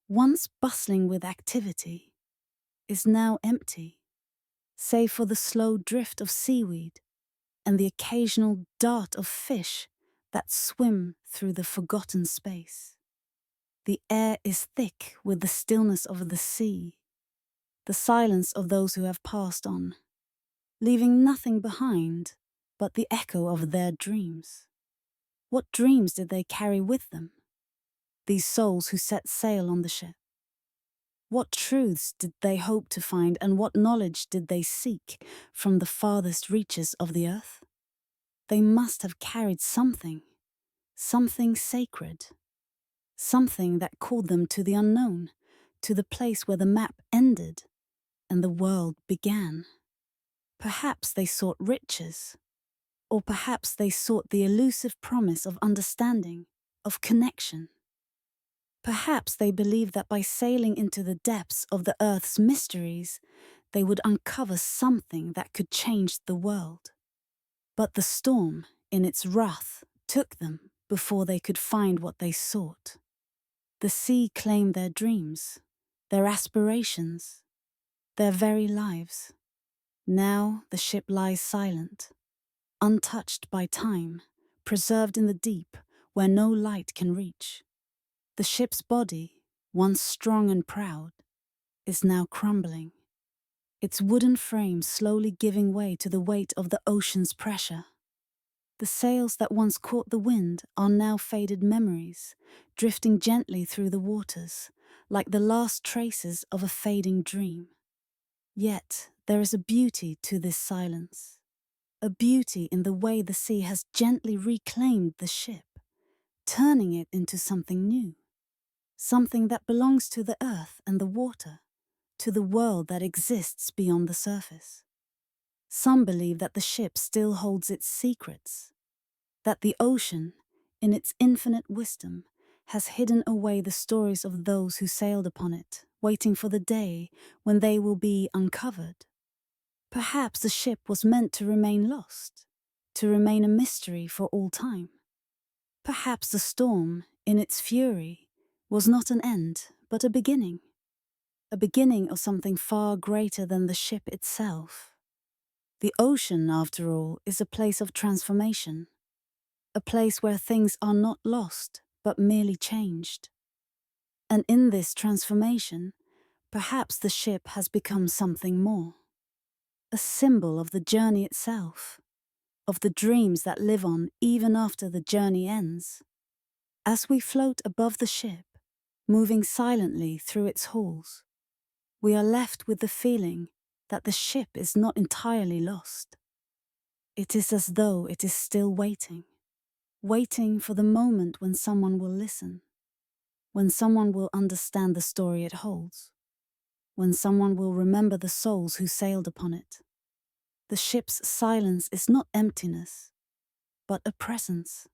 once bustling with activity, is now empty, save for the slow drift of seaweed and the occasional dart of fish that swim through the forgotten space. The air is thick with the stillness of the sea, the silence of those who have passed on, leaving nothing behind but the echo of their dreams. What dreams did they carry with them, these souls who set sail on the ship? What truths did they hope to find, and what knowledge did they seek from the farthest reaches of the earth? They must have carried something sacred, something that called them to the unknown, to the place where the map ended and the world began. Perhaps they sought riches, or perhaps they sought the elusive promise of understanding, of connection. Perhaps they believed that by sailing into the depths of the earth's mysteries, they would uncover something that could change the world. But the storm, in its wrath, took them before they could find what they sought. The sea claimed their dreams, their aspirations, their very lives. Now the ship lies silent, untouched by time, preserved in the deep where no light can reach. The ship's body, once strong and proud, is now crumbling, its wooden frame slowly giving way to the weight of the ocean's pressure. The sails that once caught the wind are now faded memories, drifting gently through the waters, like the last traces of a fading dream. Yet there is a beauty to this silence, a beauty in the way the sea has gently reclaimed the ship, turning it into something new, something that belongs to the earth and the water, to the world that exists beyond the surface. Some believe that the ship still holds its secrets, that the ocean, in its infinite wisdom, has hidden away the stories of those who sailed upon it, waiting for the day when they will be uncovered. Perhaps the ship was meant to remain lost, to remain a mystery for all time. Perhaps the storm, in its fury, was not an end, but a beginning of something far greater than the ship itself. The ocean, after all, is a place of transformation, a place where things are not lost, but merely changed. And in this transformation, perhaps the ship has become something more, a symbol of the journey itself, of the dreams that live on even after the journey ends. As we float above the ship, moving silently through its halls, we are left with the feeling that the ship is not entirely lost. It is as though it is still waiting for the moment when someone will listen, when someone will understand the story it holds, when someone will remember the souls who sailed upon it. The ship's silence is not emptiness, but a presence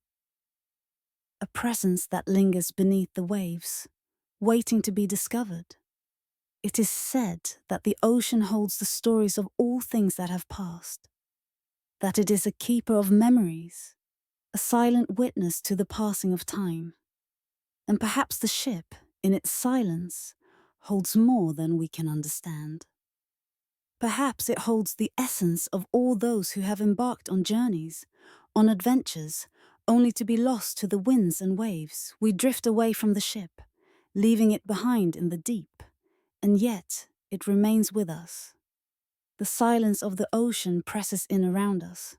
that lingers beneath the waves, waiting to be discovered. It is said that the ocean holds the stories of all things that have passed, that it is a keeper of memories, a silent witness to the passing of time. And perhaps the ship, in its silence, holds more than we can understand. Perhaps it holds the essence of all those who have embarked on journeys, on adventures, only to be lost to the winds and waves. We drift away from the ship, leaving it behind in the deep, and yet it remains with us. The silence of the ocean presses in around us,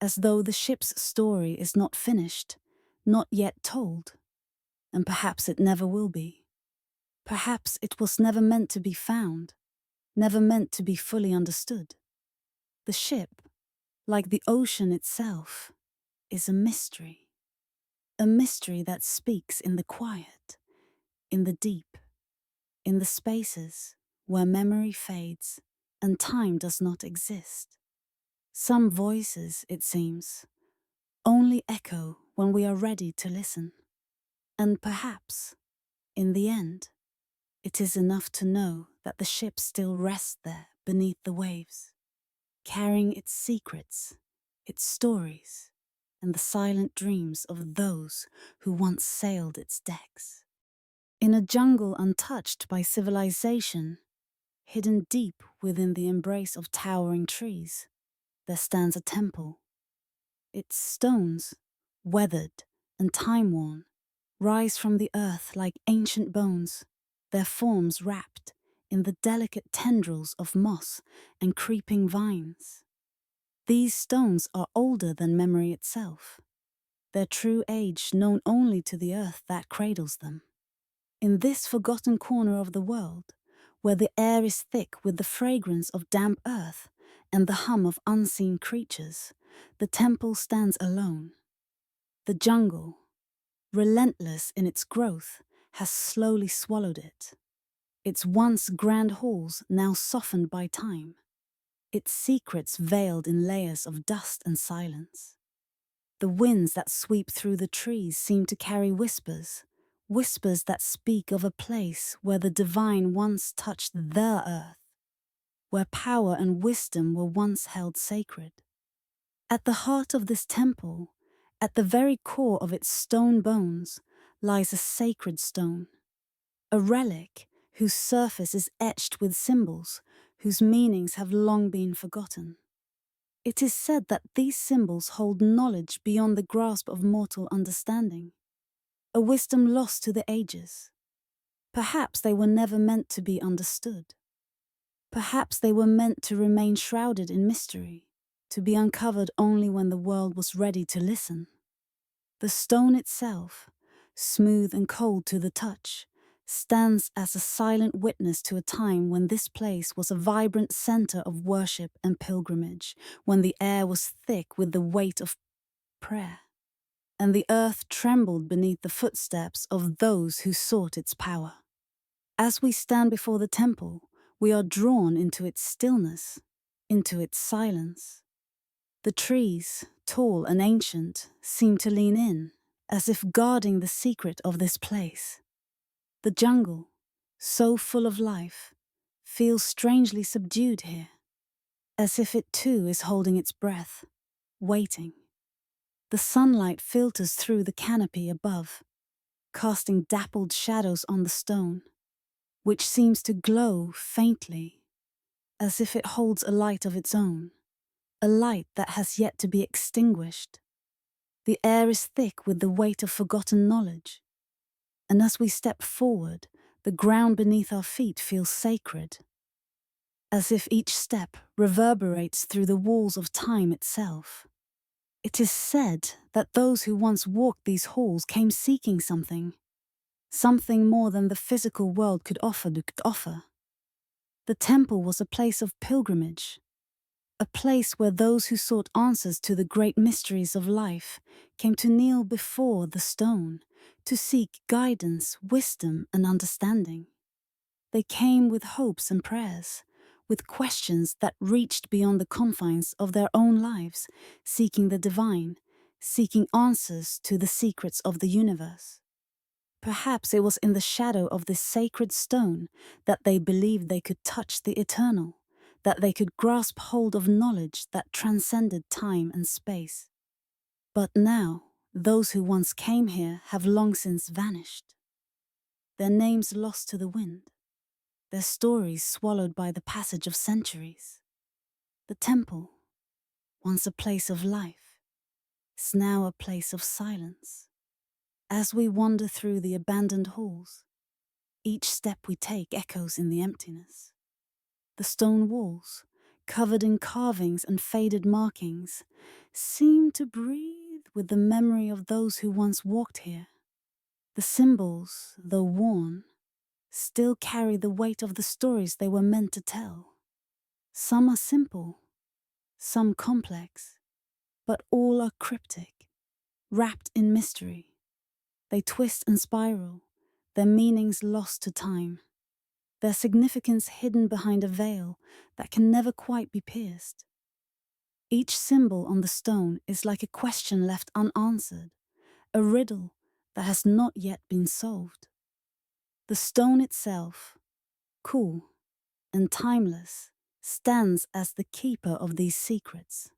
as though the ship's story is not finished, not yet told, and perhaps it never will be. Perhaps it was never meant to be found, never meant to be fully understood. The ship, like the ocean itself, is a mystery that speaks in the quiet, in the deep, in the spaces where memory fades and time does not exist. Some voices, it seems, only echo when we are ready to listen. And perhaps, in the end, it is enough to know that the ship still rests there beneath the waves, carrying its secrets, its stories, and the silent dreams of those who once sailed its decks. In a jungle untouched by civilization, hidden deep within the embrace of towering trees, there stands a temple. Its stones, weathered and time-worn, rise from the earth like ancient bones, their forms wrapped in the delicate tendrils of moss and creeping vines. These stones are older than memory itself, their true age known only to the earth that cradles them. In this forgotten corner of the world, where the air is thick with the fragrance of damp earth and the hum of unseen creatures, the temple stands alone. The jungle, relentless in its growth, has slowly swallowed it. Its once grand halls now softened by time, its secrets veiled in layers of dust and silence. The winds that sweep through the trees seem to carry whispers that speak of a place where the divine once touched the earth, where power and wisdom were once held sacred. At the heart of this temple, at the very core of its stone bones, lies a sacred stone, a relic whose surface is etched with symbols, whose meanings have long been forgotten. It is said that these symbols hold knowledge beyond the grasp of mortal understanding, a wisdom lost to the ages. Perhaps they were never meant to be understood. Perhaps they were meant to remain shrouded in mystery, to be uncovered only when the world was ready to listen. The stone itself, smooth and cold to the touch, stands as a silent witness to a time when this place was a vibrant center of worship and pilgrimage, when the air was thick with the weight of prayer, and the earth trembled beneath the footsteps of those who sought its power. As we stand before the temple, we are drawn into its stillness, into its silence. The trees, tall and ancient, seem to lean in, as if guarding the secret of this place. The jungle, so full of life, feels strangely subdued here, as if it too is holding its breath, waiting. The sunlight filters through the canopy above, casting dappled shadows on the stone, which seems to glow faintly, as if it holds a light of its own, a light that has yet to be extinguished. The air is thick with the weight of forgotten knowledge, and as we step forward, the ground beneath our feet feels sacred, as if each step reverberates through the walls of time itself. It is said that those who once walked these halls came seeking something more than the physical world could offer. The temple was a place of pilgrimage, a place where those who sought answers to the great mysteries of life came to kneel before the stone, to seek guidance, wisdom, and understanding. They came with hopes and prayers, with questions that reached beyond the confines of their own lives, seeking the divine, seeking answers to the secrets of the universe. Perhaps it was in the shadow of this sacred stone that they believed they could touch the eternal, that they could grasp hold of knowledge that transcended time and space. But now, those who once came here have long since vanished. Their names lost to the wind, their stories swallowed by the passage of centuries. The temple, once a place of life, is now a place of silence. As we wander through the abandoned halls, each step we take echoes in the emptiness. The stone walls, covered in carvings and faded markings, seem to breathe with the memory of those who once walked here. The symbols, though worn, still carry the weight of the stories they were meant to tell. Some are simple, some complex, but all are cryptic, wrapped in mystery. They twist and spiral, their meanings lost to time, their significance hidden behind a veil that can never quite be pierced. Each symbol on the stone is like a question left unanswered, a riddle that has not yet been solved. The stone itself, cool and timeless, stands as the keeper of these secrets,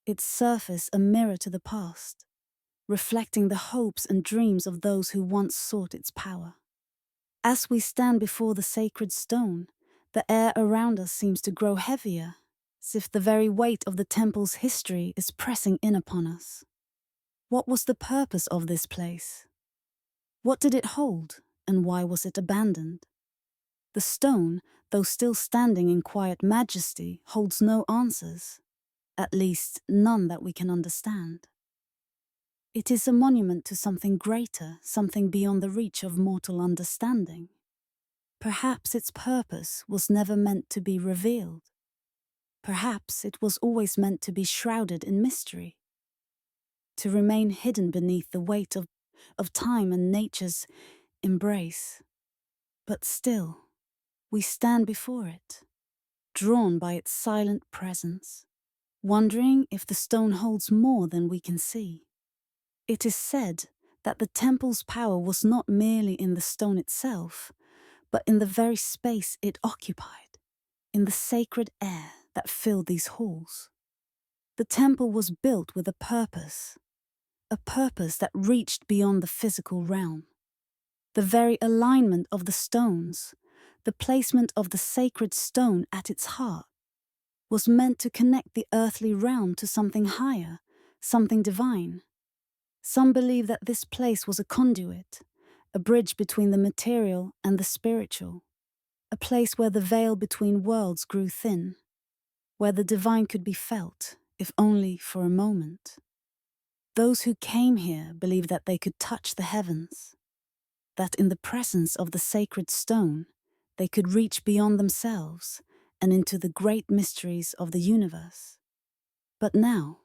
its surface a mirror to the past, reflecting the hopes and dreams of those who once sought its power. As we stand before the sacred stone, the air around us seems to grow heavier, as if the very weight of the temple's history is pressing in upon us. What was the purpose of this place? What did it hold, and why was it abandoned? The stone, though still standing in quiet majesty, holds no answers, at least none that we can understand. It is a monument to something greater, something beyond the reach of mortal understanding. Perhaps its purpose was never meant to be revealed. Perhaps it was always meant to be shrouded in mystery, to remain hidden beneath the weight of time and nature's embrace. But still, we stand before it, drawn by its silent presence, wondering if the stone holds more than we can see. It is said that the temple's power was not merely in the stone itself, but in the very space it occupied, in the sacred air that filled these halls. The temple was built with a purpose that reached beyond the physical realm. The very alignment of the stones, The placement of the sacred stone at its heart was meant to connect the earthly realm to something higher, something divine. Some believe that this place was a conduit, a bridge between the material and the spiritual, a place where the veil between worlds grew thin, where the divine could be felt, if only for a moment. Those who came here believed that they could touch the heavens, that in the presence of the sacred stone, they could reach beyond themselves and into the great mysteries of the universe. But now,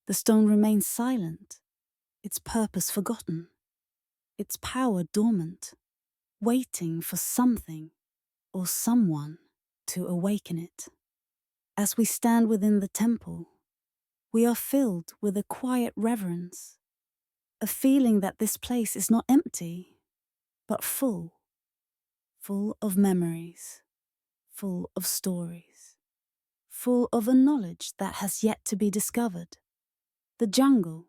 the stone remains silent, its purpose forgotten, its power dormant, waiting for something or someone to awaken it. As we stand within the temple, we are filled with a quiet reverence, a feeling that this place is not empty, but full of memories, full of stories, full of a knowledge that has yet to be discovered. The jungle,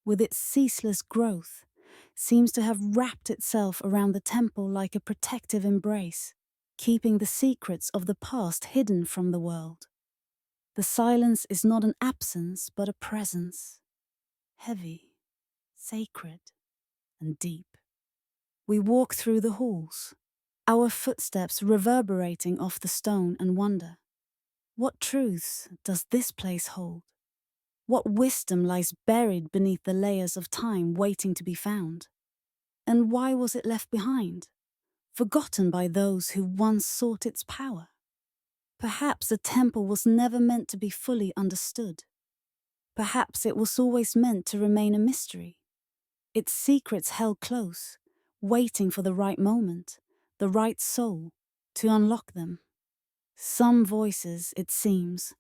with its ceaseless growth, seems to have wrapped itself around the temple like a protective embrace, keeping the secrets of the past hidden from the world. The silence is not an absence, but a presence, heavy, sacred, and deep. We walk through the halls, our footsteps reverberating off the stone, and wonder, what truths does this place hold? What wisdom lies buried beneath the layers of time waiting to be found? And why was it left behind, forgotten by those who once sought its power? Perhaps the temple was never meant to be fully understood. Perhaps it was always meant to remain a mystery, its secrets held close, waiting for the right moment, the right soul, to unlock them. Some voices, it seems,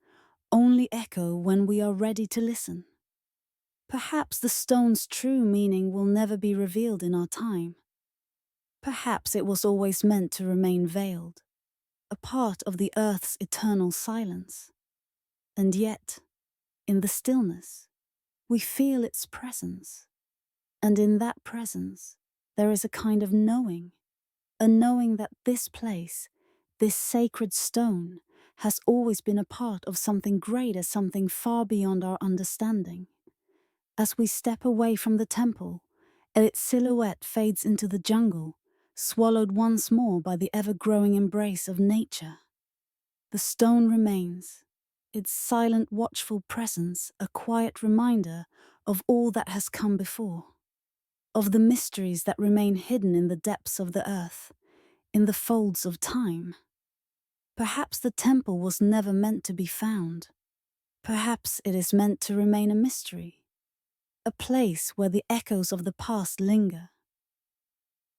only echo when we are ready to listen. Perhaps the stone's true meaning will never be revealed in our time. Perhaps it was always meant to remain veiled, a part of the earth's eternal silence. And yet, in the stillness, we feel its presence. And in that presence, there is a kind of knowing, a knowing that this place, this sacred stone, has always been a part of something greater, something far beyond our understanding. As we step away from the temple, its silhouette fades into the jungle, swallowed once more by the ever-growing embrace of nature. The stone remains, its silent, watchful presence a quiet reminder of all that has come before, of the mysteries that remain hidden in the depths of the earth, in the folds of time. Perhaps the temple was never meant to be found. Perhaps it is meant to remain a mystery, a place where the echoes of the past linger,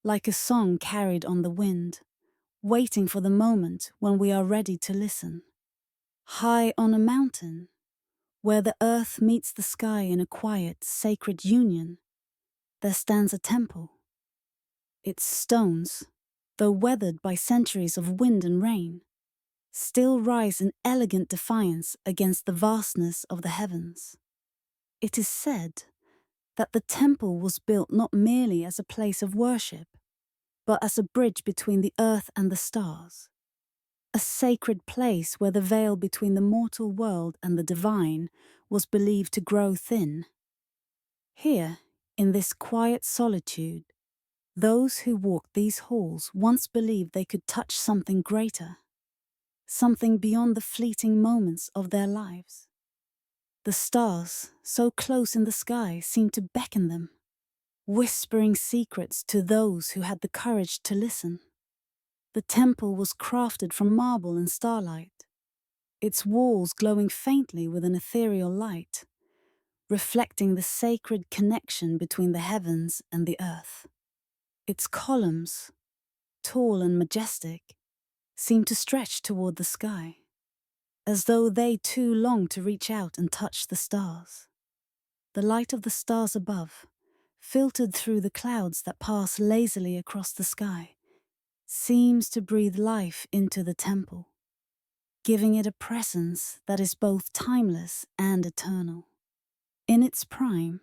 like a song carried on the wind, waiting for the moment when we are ready to listen. High on a mountain, where the earth meets the sky in a quiet, sacred union, there stands a temple. Its stones, though weathered by centuries of wind and rain, still rise in elegant defiance against the vastness of the heavens. It is said that the temple was built not merely as a place of worship, but as a bridge between the earth and the stars, a sacred place where the veil between the mortal world and the divine was believed to grow thin. Here, in this quiet solitude, those who walked these halls once believed they could touch something greater, something beyond the fleeting moments of their lives. The stars, so close in the sky, seemed to beckon them, whispering secrets to those who had the courage to listen. The temple was crafted from marble and starlight, its walls glowing faintly with an ethereal light, reflecting the sacred connection between the heavens and the earth. Its columns, tall and majestic, seemed to stretch toward the sky, as though they too longed to reach out and touch the stars. The light of the stars above, filtered through the clouds that pass lazily across the sky, seems to breathe life into the temple, giving it a presence that is both timeless and eternal. In its prime,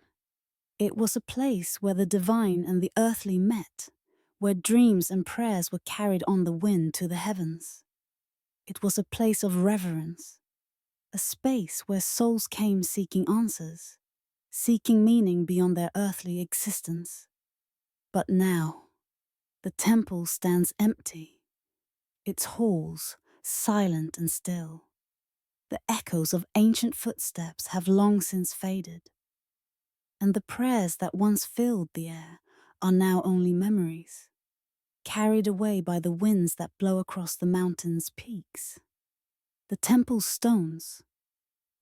it was a place where the divine and the earthly met, where dreams and prayers were carried on the wind to the heavens. It was a place of reverence, a space where souls came seeking answers, seeking meaning beyond their earthly existence. But now, the temple stands empty, its halls silent and still. The echoes of ancient footsteps have long since faded, and the prayers that once filled the air are now only memories, carried away by the winds that blow across the mountain's peaks. The temple's stones,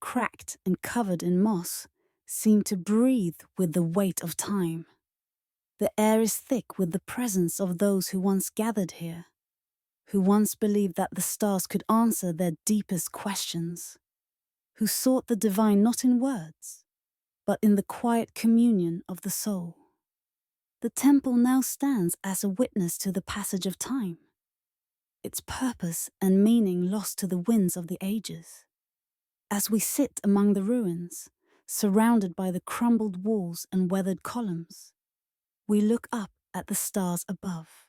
cracked and covered in moss, seem to breathe with the weight of time. The air is thick with the presence of those who once gathered here, who once believed that the stars could answer their deepest questions, who sought the divine not in words, but in the quiet communion of the soul. The temple now stands as a witness to the passage of time, its purpose and meaning lost to the winds of the ages. As we sit among the ruins, surrounded by the crumbled walls and weathered columns, we look up at the stars above.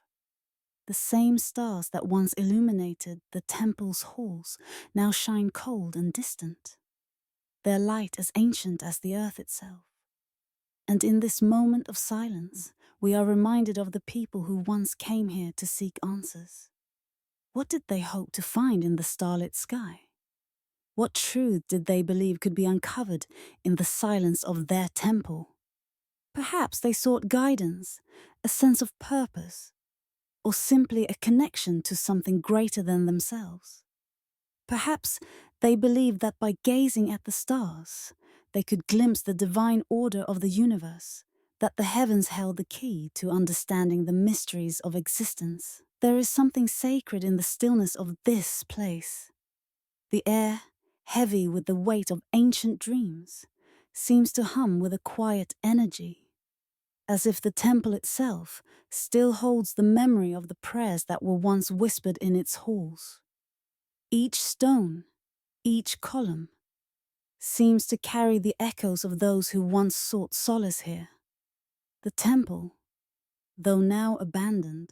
The same stars that once illuminated the temple's halls now shine cold and distant, their light as ancient as the earth itself. And in this moment of silence, we are reminded of the people who once came here to seek answers. What did they hope to find in the starlit sky? What truth did they believe could be uncovered in the silence of their temple? Perhaps they sought guidance, a sense of purpose, or simply a connection to something greater than themselves. Perhaps they believed that by gazing at the stars, they could glimpse the divine order of the universe, that the heavens held the key to understanding the mysteries of existence. There is something sacred in the stillness of this place. The air, heavy with the weight of ancient dreams, seems to hum with a quiet energy, as if the temple itself still holds the memory of the prayers that were once whispered in its halls. Each stone, each column, seems to carry the echoes of those who once sought solace here. The temple, though now abandoned,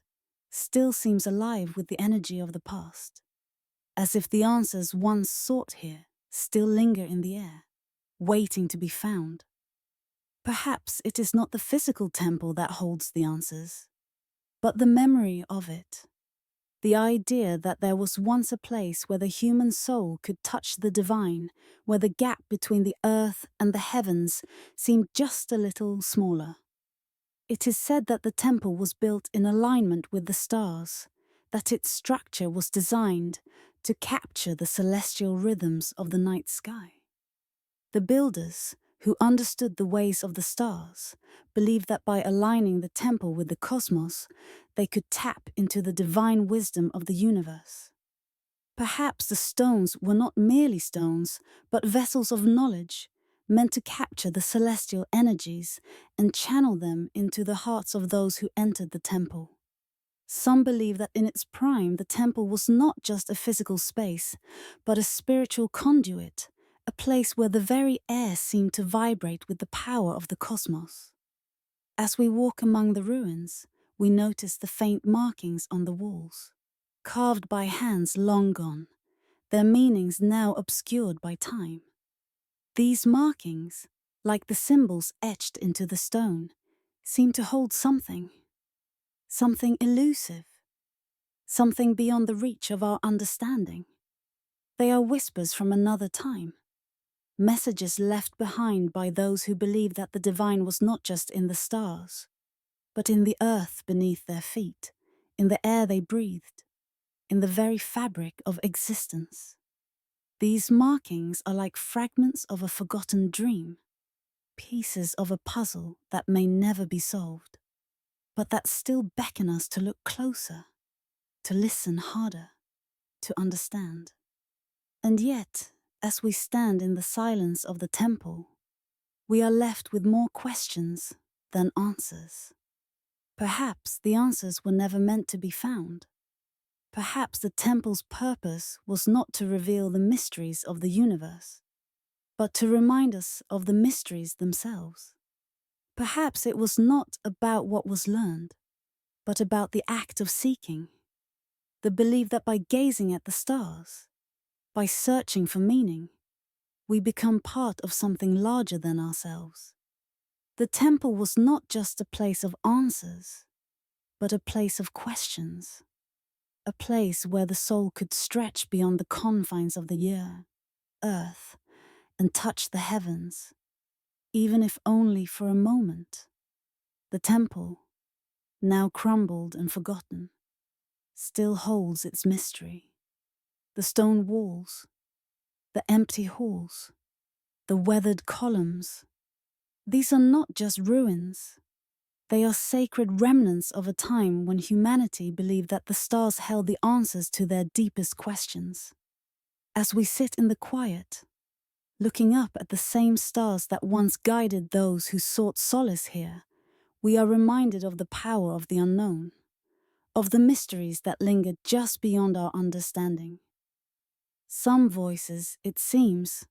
still seems alive with the energy of the past, as if the answers once sought here still linger in the air, waiting to be found. Perhaps it is not the physical temple that holds the answers, but the memory of it. The idea that there was once a place where the human soul could touch the divine, where the gap between the earth and the heavens seemed just a little smaller. It is said that the temple was built in alignment with the stars, that its structure was designed to capture the celestial rhythms of the night sky. The builders, who understood the ways of the stars, believed that by aligning the temple with the cosmos, they could tap into the divine wisdom of the universe. Perhaps the stones were not merely stones, but vessels of knowledge, meant to capture the celestial energies and channel them into the hearts of those who entered the temple. Some believe that in its prime, the temple was not just a physical space, but a spiritual conduit, a place where the very air seemed to vibrate with the power of the cosmos. As we walk among the ruins, we notice the faint markings on the walls, carved by hands long gone, their meanings now obscured by time. These markings, like the symbols etched into the stone, seem to hold something elusive, something beyond the reach of our understanding. They are whispers from another time, messages left behind by those who believed that the divine was not just in the stars, but in the earth beneath their feet, in the air they breathed, in the very fabric of existence. These markings are like fragments of a forgotten dream, pieces of a puzzle that may never be solved, but that still beckon us to look closer, to listen harder, to understand. And yet, as we stand in the silence of the temple, we are left with more questions than answers. Perhaps the answers were never meant to be found. Perhaps the temple's purpose was not to reveal the mysteries of the universe, but to remind us of the mysteries themselves. Perhaps it was not about what was learned, but about the act of seeking, the belief that by gazing at the stars, by searching for meaning, we become part of something larger than ourselves. The temple was not just a place of answers, but a place of questions, a place where the soul could stretch beyond the confines of the year, earth, and touch the heavens, even if only for a moment. The temple, now crumbled and forgotten, still holds its mystery. The stone walls, the empty halls, the weathered columns, these are not just ruins. They are sacred remnants of a time when humanity believed that the stars held the answers to their deepest questions. As we sit in the quiet, looking up at the same stars that once guided those who sought solace here, we are reminded of the power of the unknown, of the mysteries that linger just beyond our understanding. Some voices, it seems,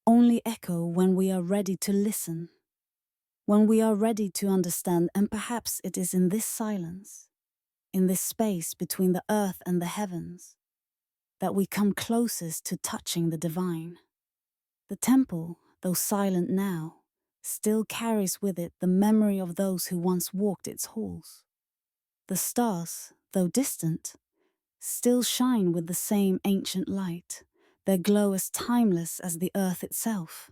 only echo when we are ready to listen, when we are ready to understand, and perhaps it is in this silence, in this space between the earth and the heavens, that we come closest to touching the divine. The temple, though silent now, still carries with it the memory of those who once walked its halls. The stars, though distant, still shine with the same ancient light, their glow as timeless as the earth itself.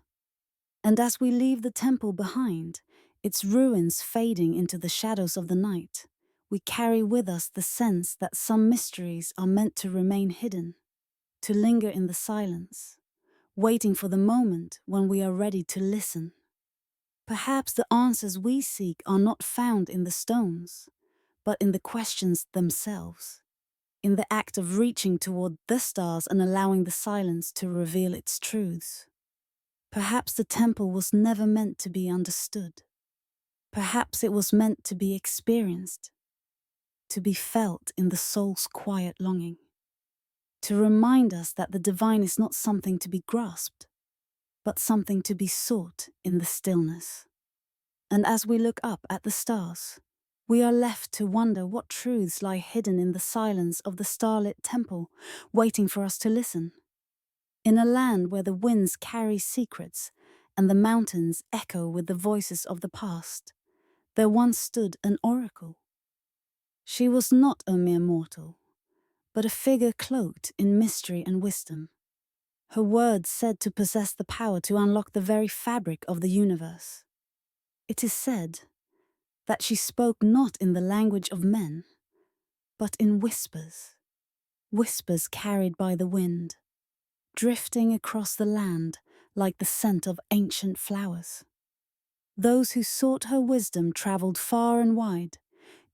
And as we leave the temple behind, its ruins fading into the shadows of the night, we carry with us the sense that some mysteries are meant to remain hidden, to linger in the silence, waiting for the moment when we are ready to listen. Perhaps the answers we seek are not found in the stones, but in the questions themselves, in the act of reaching toward the stars and allowing the silence to reveal its truths. Perhaps the temple was never meant to be understood. Perhaps it was meant to be experienced, to be felt in the soul's quiet longing, to remind us that the divine is not something to be grasped, but something to be sought in the stillness. And as we look up at the stars, we are left to wonder what truths lie hidden in the silence of the starlit temple, waiting for us to listen. In a land where the winds carry secrets and the mountains echo with the voices of the past, there once stood an oracle. She was not a mere mortal, but a figure cloaked in mystery and wisdom. Her words said to possess the power to unlock the very fabric of the universe. It is said that she spoke not in the language of men, but in whispers, whispers carried by the wind, drifting across the land like the scent of ancient flowers. Those who sought her wisdom traveled far and wide,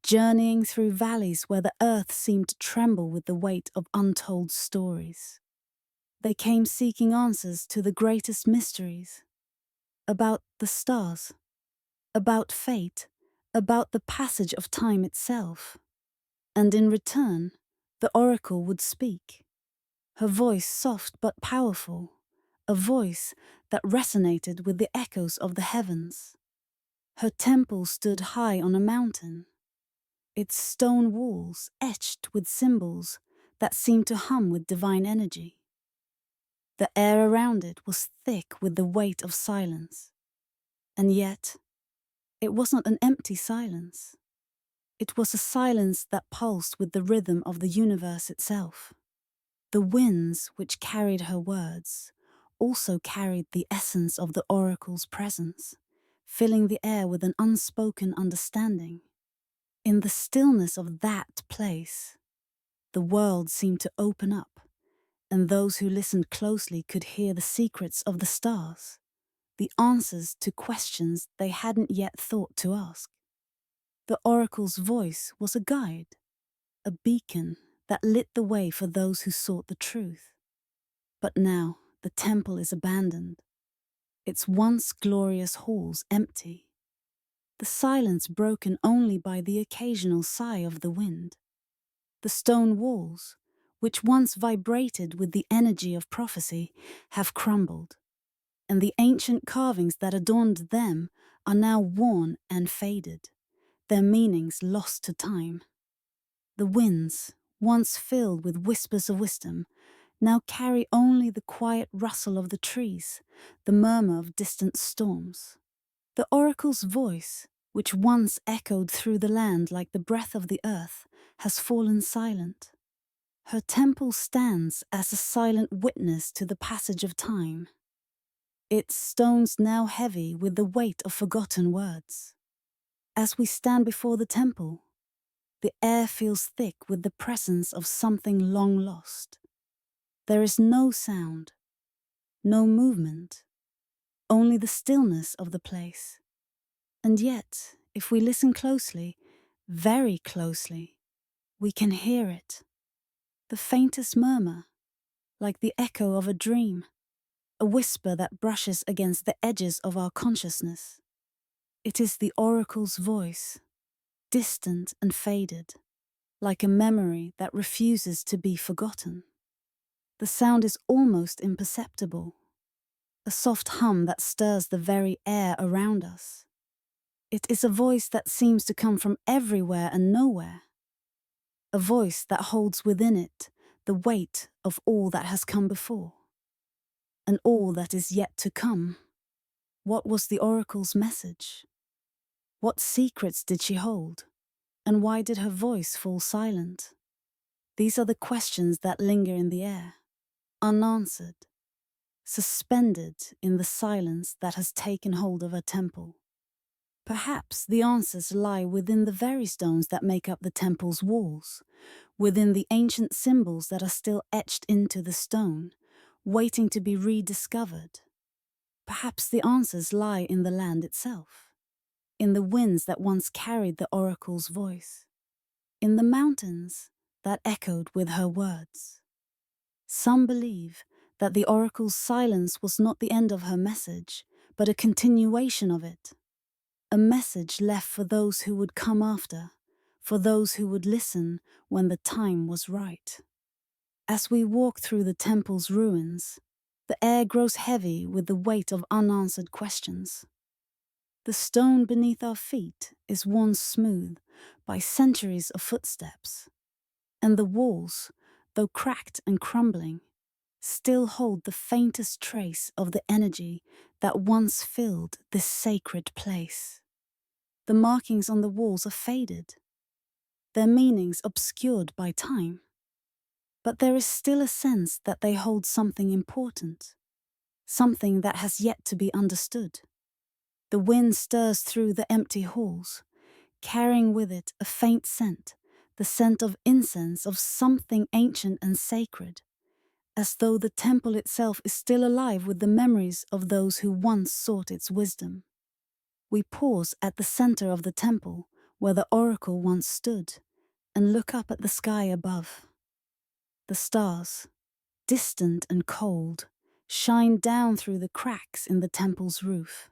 journeying through valleys where the earth seemed to tremble with the weight of untold stories. They came seeking answers to the greatest mysteries, about the stars, about fate, about the passage of time itself. And in return, the oracle would speak, her voice soft but powerful, a voice that resonated with the echoes of the heavens. Her temple stood high on a mountain, its stone walls etched with symbols that seemed to hum with divine energy. The air around it was thick with the weight of silence. And yet, it was not an empty silence. It was a silence that pulsed with the rhythm of the universe itself. The winds which carried her words also carried the essence of the oracle's presence, filling the air with an unspoken understanding. In the stillness of that place, the world seemed to open up, and those who listened closely could hear the secrets of the stars, the answers to questions they hadn't yet thought to ask. The oracle's voice was a guide, a beacon that lit the way for those who sought the truth. But now the temple is abandoned, its once glorious halls empty, the silence broken only by the occasional sigh of the wind. The stone walls, which once vibrated with the energy of prophecy, have crumbled, and the ancient carvings that adorned them are now worn and faded, their meanings lost to time. The winds, once filled with whispers of wisdom, now carry only the quiet rustle of the trees, the murmur of distant storms. The oracle's voice, which once echoed through the land like the breath of the earth, has fallen silent. Her temple stands as a silent witness to the passage of time, its stones now heavy with the weight of forgotten words. As we stand before the temple, the air feels thick with the presence of something long lost. There is no sound, no movement, only the stillness of the place. And yet, if we listen closely, very closely, we can hear it. The faintest murmur, like the echo of a dream, a whisper that brushes against the edges of our consciousness. It is the oracle's voice, distant and faded, like a memory that refuses to be forgotten. The sound is almost imperceptible, a soft hum that stirs the very air around us. It is a voice that seems to come from everywhere and nowhere, a voice that holds within it the weight of all that has come before, and all that is yet to come. What was the oracle's message? What secrets did she hold? And why did her voice fall silent? These are the questions that linger in the air, unanswered, suspended in the silence that has taken hold of her temple. Perhaps the answers lie within the very stones that make up the temple's walls, within the ancient symbols that are still etched into the stone, waiting to be rediscovered. Perhaps the answers lie in the land itself, in the winds that once carried the oracle's voice, in the mountains that echoed with her words. Some believe that the oracle's silence was not the end of her message, but a continuation of it. A message left for those who would come after, for those who would listen when the time was right. As we walk through the temple's ruins, the air grows heavy with the weight of unanswered questions. The stone beneath our feet is worn smooth by centuries of footsteps, and the walls, though cracked and crumbling, still hold the faintest trace of the energy that once filled this sacred place. The markings on the walls are faded, their meanings obscured by time. But there is still a sense that they hold something important, something that has yet to be understood. The wind stirs through the empty halls, carrying with it a faint scent, the scent of incense of something ancient and sacred, as though the temple itself is still alive with the memories of those who once sought its wisdom. We pause at the center of the temple, where the oracle once stood, and look up at the sky above. The stars, distant and cold, shine down through the cracks in the temple's roof,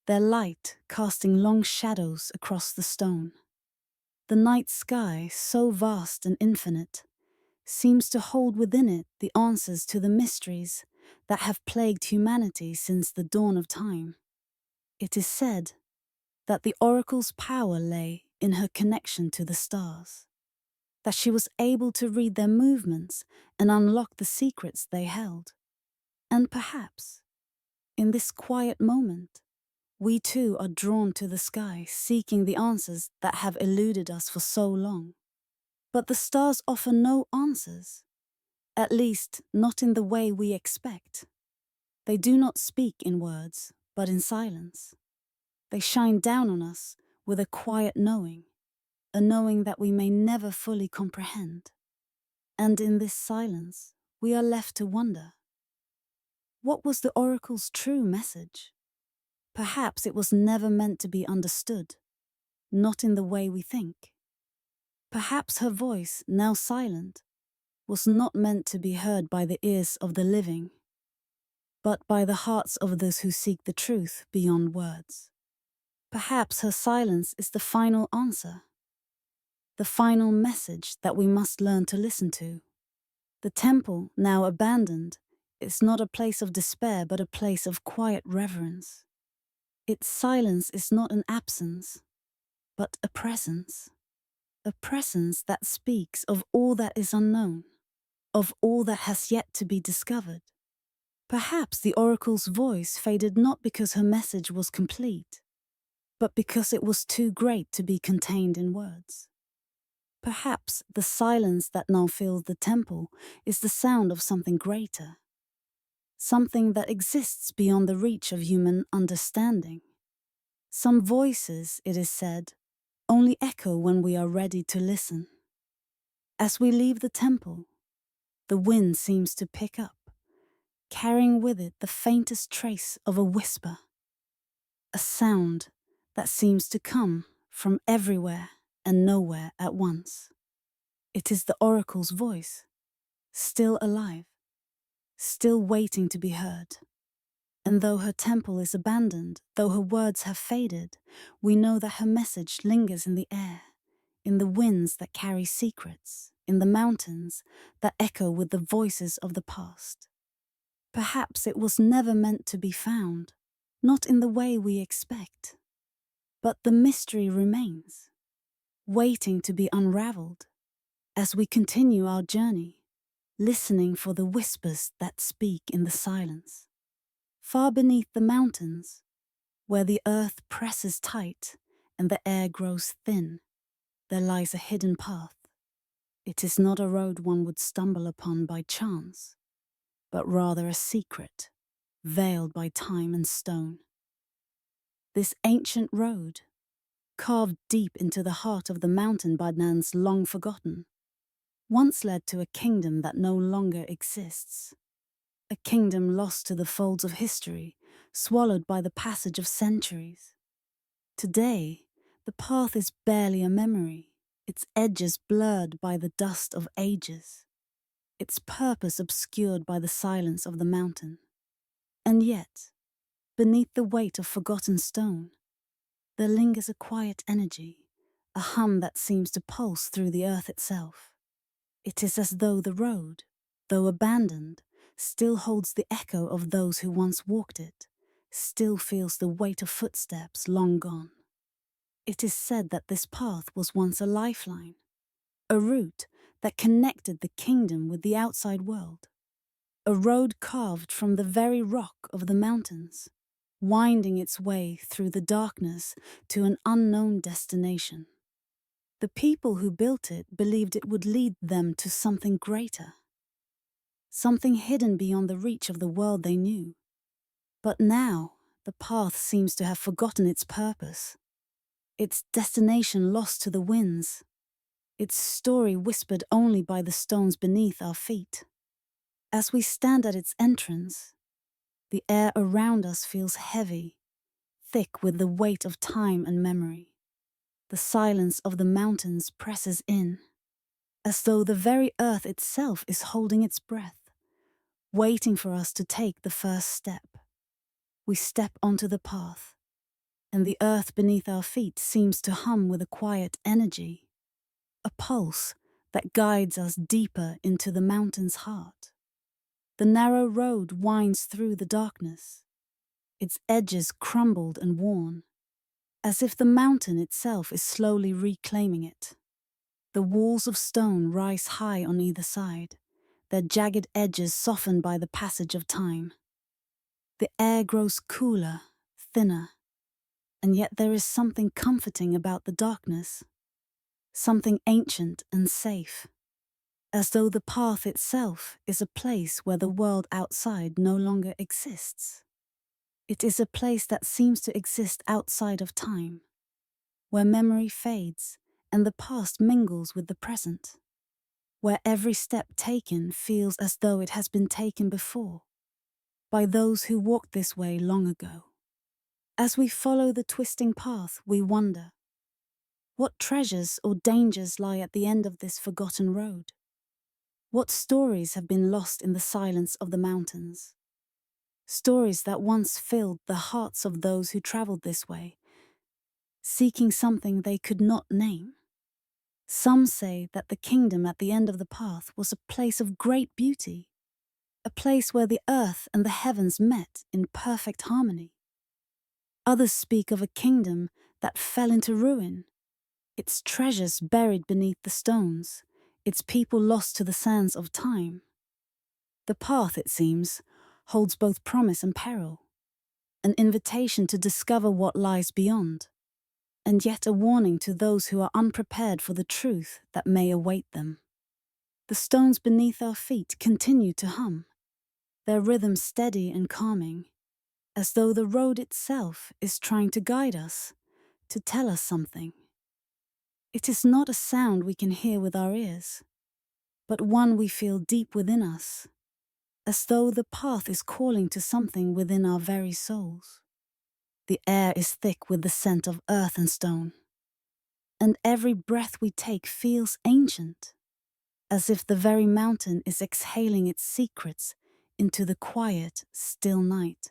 their light casting long shadows across the stone. The night sky, so vast and infinite, seems to hold within it the answers to the mysteries that have plagued humanity since the dawn of time. It is said that the oracle's power lay in her connection to the stars, that she was able to read their movements and unlock the secrets they held. And perhaps, in this quiet moment, we too are drawn to the sky, seeking the answers that have eluded us for so long. But the stars offer no answers, at least not in the way we expect. They do not speak in words, but in silence. They shine down on us with a quiet knowing, a knowing that we may never fully comprehend. And in this silence, we are left to wonder. What was the oracle's true message? Perhaps it was never meant to be understood, not in the way we think. Perhaps her voice, now silent, was not meant to be heard by the ears of the living, but by the hearts of those who seek the truth beyond words. Perhaps her silence is the final answer, the final message that we must learn to listen to. The temple, now abandoned, is not a place of despair but a place of quiet reverence. Its silence is not an absence, but a presence that speaks of all that is unknown, of all that has yet to be discovered. Perhaps the oracle's voice faded not because her message was complete, but because it was too great to be contained in words. Perhaps the silence that now fills the temple is the sound of something greater, something that exists beyond the reach of human understanding. Some voices, it is said, only echo when we are ready to listen. As we leave the temple, the wind seems to pick up, carrying with it the faintest trace of a whisper, a sound that seems to come from everywhere and nowhere at once. It is the oracle's voice, still alive, still waiting to be heard. And though her temple is abandoned, though her words have faded, we know that her message lingers in the air, in the winds that carry secrets, in the mountains that echo with the voices of the past. Perhaps it was never meant to be found, not in the way we expect. But the mystery remains, waiting to be unraveled as we continue our journey, listening for the whispers that speak in the silence. Far beneath the mountains, where the earth presses tight and the air grows thin, there lies a hidden path. It is not a road one would stumble upon by chance, but rather a secret, veiled by time and stone. This ancient road, carved deep into the heart of the mountain by lands long forgotten, once led to a kingdom that no longer exists. A kingdom lost to the folds of history, swallowed by the passage of centuries. Today, the path is barely a memory, its edges blurred by the dust of ages, its purpose obscured by the silence of the mountain. And yet, beneath the weight of forgotten stone, there lingers a quiet energy, a hum that seems to pulse through the earth itself. It is as though the road, though abandoned, still holds the echo of those who once walked it, still feels the weight of footsteps long gone. It is said that this path was once a lifeline, a route that connected the kingdom with the outside world, a road carved from the very rock of the mountains, winding its way through the darkness to an unknown destination. The people who built it believed it would lead them to something greater, something hidden beyond the reach of the world they knew. But now, the path seems to have forgotten its purpose, its destination lost to the winds, its story whispered only by the stones beneath our feet. As we stand at its entrance, the air around us feels heavy, thick with the weight of time and memory. The silence of the mountains presses in, as though the very earth itself is holding its breath, waiting for us to take the first step. We step onto the path, and the earth beneath our feet seems to hum with a quiet energy, a pulse that guides us deeper into the mountain's heart. The narrow road winds through the darkness, its edges crumbled and worn, as if the mountain itself is slowly reclaiming it. The walls of stone rise high on either side, their jagged edges softened by the passage of time. The air grows cooler, thinner, and yet there is something comforting about the darkness, something ancient and safe, as though the path itself is a place where the world outside no longer exists. It is a place that seems to exist outside of time, where memory fades and the past mingles with the present, where every step taken feels as though it has been taken before, by those who walked this way long ago. As we follow the twisting path, we wonder, what treasures or dangers lie at the end of this forgotten road? What stories have been lost in the silence of the mountains? Stories that once filled the hearts of those who traveled this way, seeking something they could not name. Some say that the kingdom at the end of the path was a place of great beauty, a place where the earth and the heavens met in perfect harmony. Others speak of a kingdom that fell into ruin, its treasures buried beneath the stones, its people lost to the sands of time. The path, it seems, holds both promise and peril, an invitation to discover what lies beyond, and yet a warning to those who are unprepared for the truth that may await them. The stones beneath our feet continue to hum, their rhythm steady and calming, as though the road itself is trying to guide us, to tell us something. It is not a sound we can hear with our ears, but one we feel deep within us, as though the path is calling to something within our very souls. The air is thick with the scent of earth and stone, and every breath we take feels ancient, as if the very mountain is exhaling its secrets into the quiet, still night.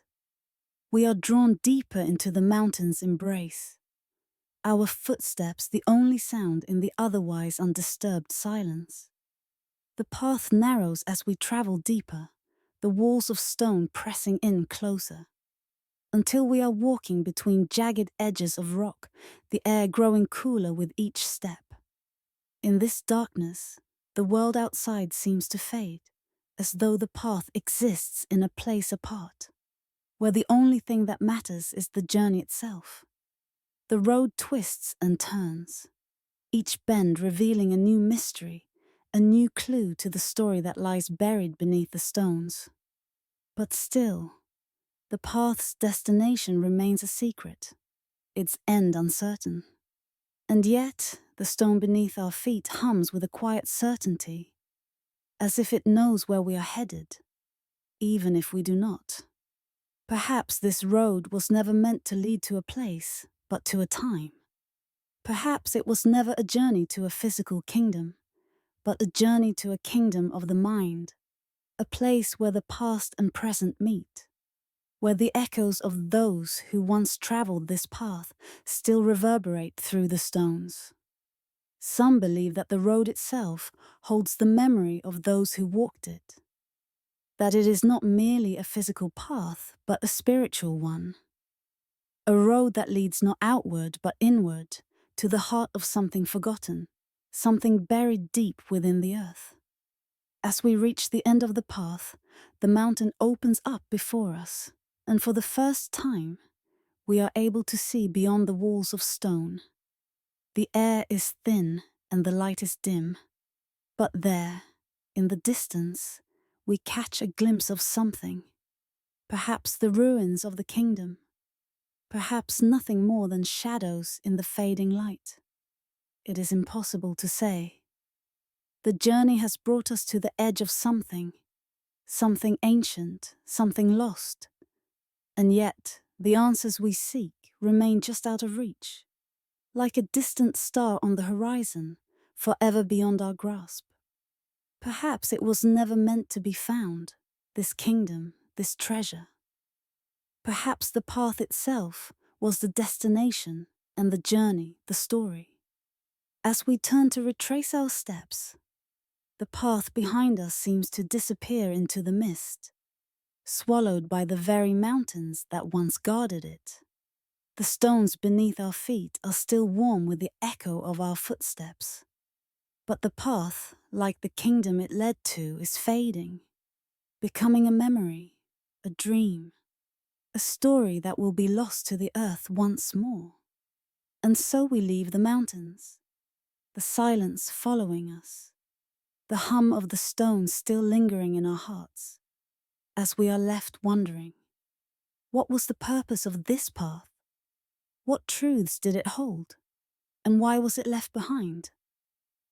We are drawn deeper into the mountain's embrace, our footsteps the only sound in the otherwise undisturbed silence. The path narrows as we travel deeper, the walls of stone pressing in closer, until we are walking between jagged edges of rock, the air growing cooler with each step. In this darkness, the world outside seems to fade, as though the path exists in a place apart, where the only thing that matters is the journey itself. The road twists and turns, each bend revealing a new mystery, a new clue to the story that lies buried beneath the stones. But still, the path's destination remains a secret, its end uncertain. And yet, the stone beneath our feet hums with a quiet certainty, as if it knows where we are headed, even if we do not. Perhaps this road was never meant to lead to a place, but to a time. Perhaps it was never a journey to a physical kingdom, but a journey to a kingdom of the mind, a place where the past and present meet, where the echoes of those who once traveled this path still reverberate through the stones. Some believe that the road itself holds the memory of those who walked it, that it is not merely a physical path, but a spiritual one, a road that leads not outward but inward, to the heart of something forgotten, something buried deep within the earth. As we reach the end of the path, the mountain opens up before us, and for the first time, we are able to see beyond the walls of stone. The air is thin and the light is dim, but there, in the distance, we catch a glimpse of something, perhaps the ruins of the kingdom, perhaps nothing more than shadows in the fading light. It is impossible to say. The journey has brought us to the edge of something ancient, something lost, and yet the answers we seek remain just out of reach, like a distant star on the horizon, forever beyond our grasp. Perhaps it was never meant to be found, this kingdom, this treasure. Perhaps the path itself was the destination, and the journey, the story. As we turn to retrace our steps, the path behind us seems to disappear into the mist, swallowed by the very mountains that once guarded it. The stones beneath our feet are still warm with the echo of our footsteps, but the path, like the kingdom it led to, is fading, becoming a memory, a dream, a story that will be lost to the earth once more. And so we leave the mountains, the silence following us, the hum of the stones still lingering in our hearts, as we are left wondering, what was the purpose of this path? What truths did it hold? And why was it left behind?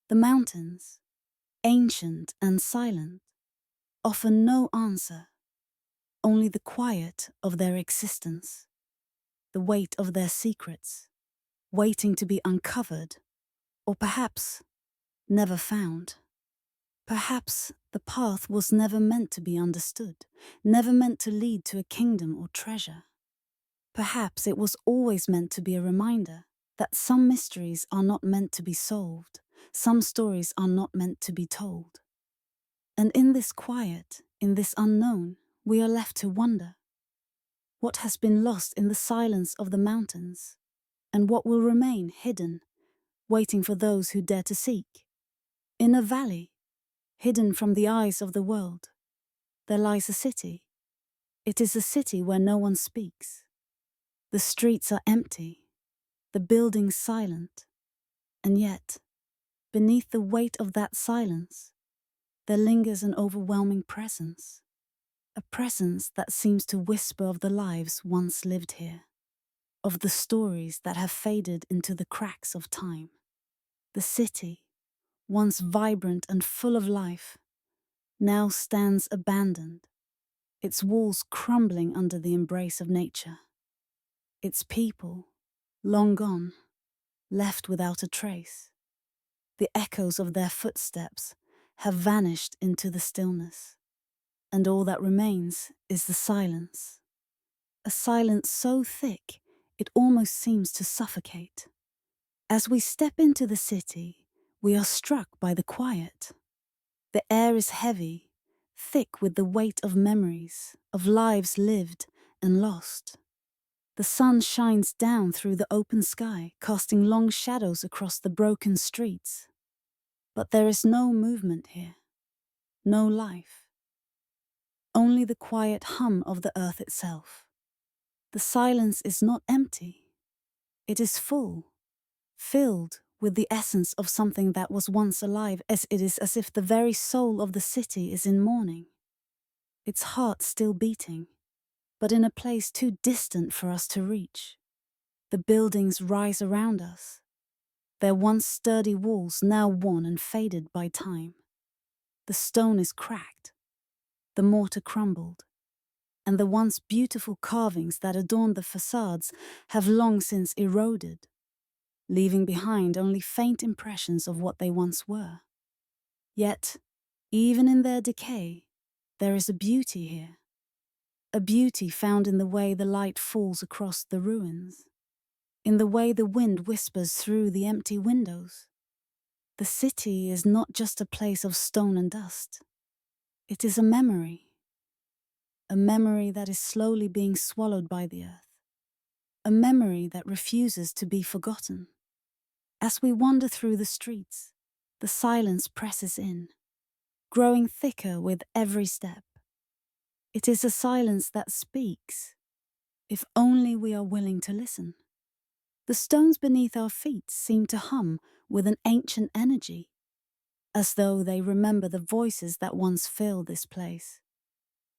The mountains, ancient and silent, offer no answer, only the quiet of their existence, the weight of their secrets, waiting to be uncovered, or perhaps never found. Perhaps the path was never meant to be understood, never meant to lead to a kingdom or treasure. Perhaps it was always meant to be a reminder that some mysteries are not meant to be solved, some stories are not meant to be told. And in this quiet, in this unknown, we are left to wonder. What has been lost in the silence of the mountains, and what will remain hidden waiting for those who dare to seek. In a valley, hidden from the eyes of the world, there lies a city. It is a city where no one speaks. The streets are empty, the buildings silent, and yet, beneath the weight of that silence, there lingers an overwhelming presence. A presence that seems to whisper of the lives once lived here, of the stories that have faded into the cracks of time. The city, once vibrant and full of life, now stands abandoned, its walls crumbling under the embrace of nature. Its people, long gone, left without a trace. The echoes of their footsteps have vanished into the stillness, and all that remains is the silence. A silence so thick it almost seems to suffocate. As we step into the city, we are struck by the quiet. The air is heavy, thick with the weight of memories, of lives lived and lost. The sun shines down through the open sky, casting long shadows across the broken streets. But there is no movement here, no life. Only the quiet hum of the earth itself. The silence is not empty. It is full, filled with the essence of something that was once alive, as it is as if the very soul of the city is in mourning. Its heart still beating, but in a place too distant for us to reach. The buildings rise around us, their once sturdy walls now worn and faded by time. The stone is cracked, the mortar crumbled, and the once beautiful carvings that adorned the facades have long since eroded, leaving behind only faint impressions of what they once were. Yet, even in their decay, there is a beauty here, a beauty found in the way the light falls across the ruins, in the way the wind whispers through the empty windows. The city is not just a place of stone and dust. It is a memory that is slowly being swallowed by the earth, a memory that refuses to be forgotten. As we wander through the streets, the silence presses in, growing thicker with every step. It is a silence that speaks, if only we are willing to listen. The stones beneath our feet seem to hum with an ancient energy, as though they remember the voices that once filled this place.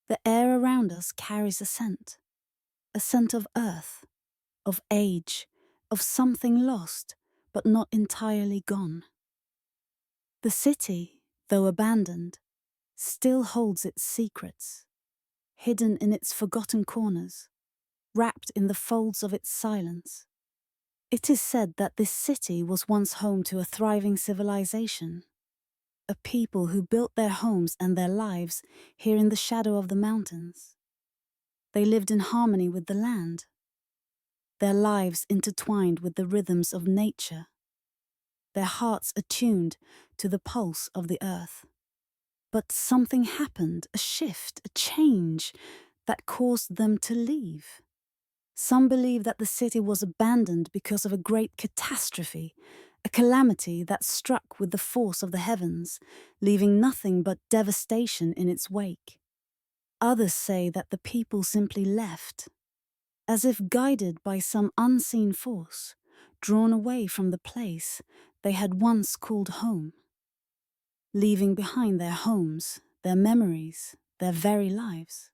The air around us carries a scent of earth, of age, of something lost, but not entirely gone. The city, though abandoned, still holds its secrets, hidden in its forgotten corners, wrapped in the folds of its silence. It is said that this city was once home to a thriving civilization, a people who built their homes and their lives here in the shadow of the mountains. They lived in harmony with the land, their lives intertwined with the rhythms of nature, their hearts attuned to the pulse of the earth. But something happened, a shift, a change, that caused them to leave. Some believe that the city was abandoned because of a great catastrophe, a calamity that struck with the force of the heavens, leaving nothing but devastation in its wake. Others say that the people simply left, as if guided by some unseen force, drawn away from the place they had once called home, leaving behind their homes, their memories, their very lives.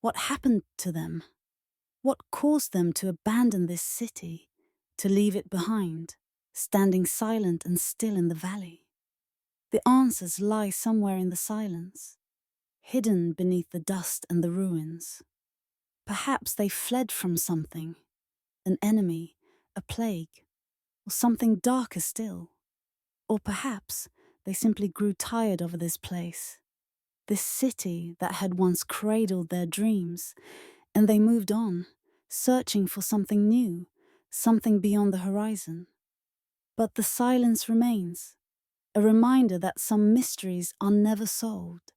What happened to them? What caused them to abandon this city, to leave it behind, standing silent and still in the valley? The answers lie somewhere in the silence, hidden beneath the dust and the ruins. Perhaps they fled from something, an enemy, a plague, or something darker still. Or perhaps they simply grew tired of this place, this city that had once cradled their dreams, and they moved on, searching for something new, something beyond the horizon. But the silence remains, a reminder that some mysteries are never solved,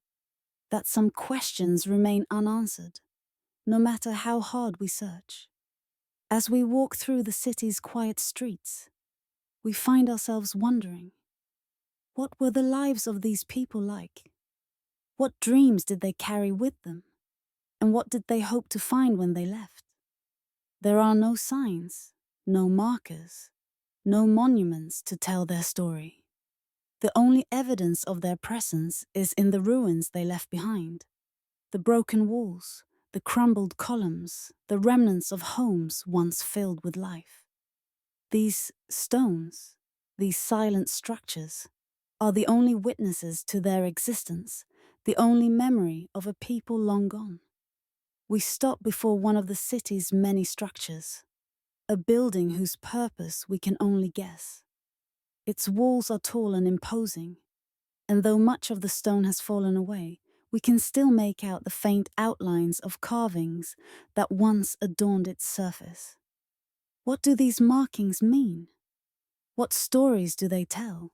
that some questions remain unanswered, no matter how hard we search. As we walk through the city's quiet streets, we find ourselves wondering, what were the lives of these people like? What dreams did they carry with them? And what did they hope to find when they left? There are no signs, no markers, no monuments to tell their story. The only evidence of their presence is in the ruins they left behind. The broken walls, the crumbled columns, the remnants of homes once filled with life. These stones, these silent structures, are the only witnesses to their existence, the only memory of a people long gone. We stop before one of the city's many structures, a building whose purpose we can only guess. Its walls are tall and imposing, and though much of the stone has fallen away, we can still make out the faint outlines of carvings that once adorned its surface. What do these markings mean? What stories do they tell?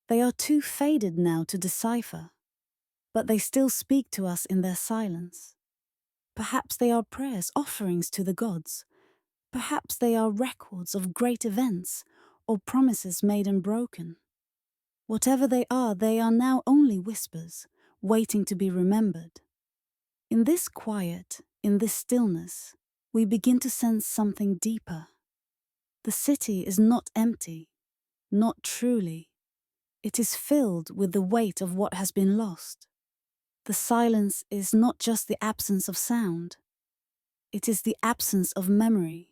They are too faded now to decipher, but they still speak to us in their silence. Perhaps they are prayers, offerings to the gods. Perhaps they are records of great events or promises made and broken. Whatever they are now only whispers, waiting to be remembered. In this quiet, in this stillness, we begin to sense something deeper. The city is not empty, not truly. It is filled with the weight of what has been lost. The silence is not just the absence of sound. It is the absence of memory,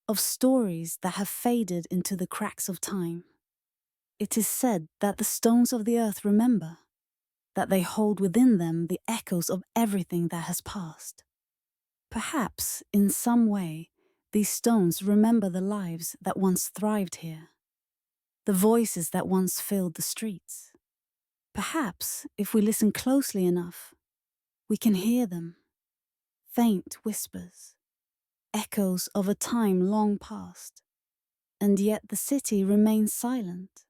of stories that have faded into the cracks of time. It is said that the stones of the earth remember, that they hold within them the echoes of everything that has passed. Perhaps, in some way, these stones remember the lives that once thrived here, the voices that once filled the streets. Perhaps, if we listen closely enough, we can hear them, faint whispers, echoes of a time long past. And yet the city remains silent.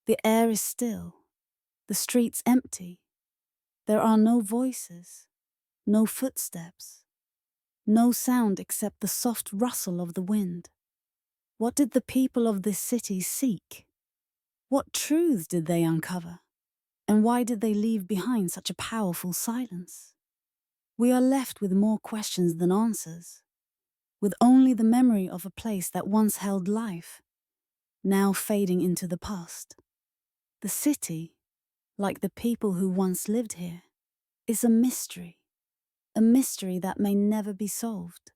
The air is still, the streets empty. There are no voices, no footsteps, no sound except the soft rustle of the wind. What did the people of this city seek? What truths did they uncover? And why did they leave behind such a powerful silence? We are left with more questions than answers, with only the memory of a place that once held life, now fading into the past. The city, like the people who once lived here, is a mystery that may never be solved.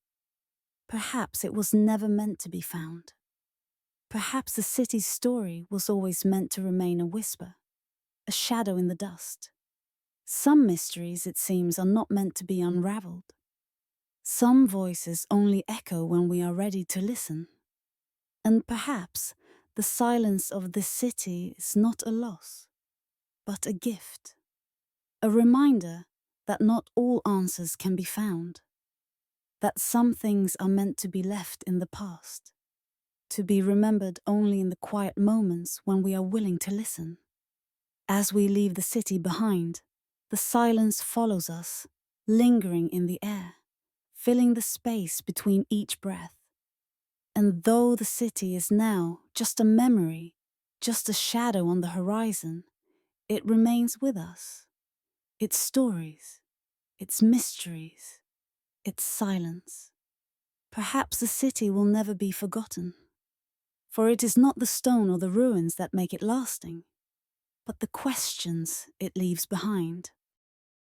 Perhaps it was never meant to be found. Perhaps the city's story was always meant to remain a whisper, a shadow in the dust. Some mysteries, it seems, are not meant to be unraveled. Some voices only echo when we are ready to listen. And perhaps the silence of this city is not a loss, but a gift. A reminder that not all answers can be found. That some things are meant to be left in the past, to be remembered only in the quiet moments when we are willing to listen. As we leave the city behind, the silence follows us, lingering in the air, filling the space between each breath. And though the city is now just a memory, just a shadow on the horizon, it remains with us. Its stories, its mysteries, its silence. Perhaps the city will never be forgotten, for it is not the stone or the ruins that make it lasting, but the questions it leaves behind.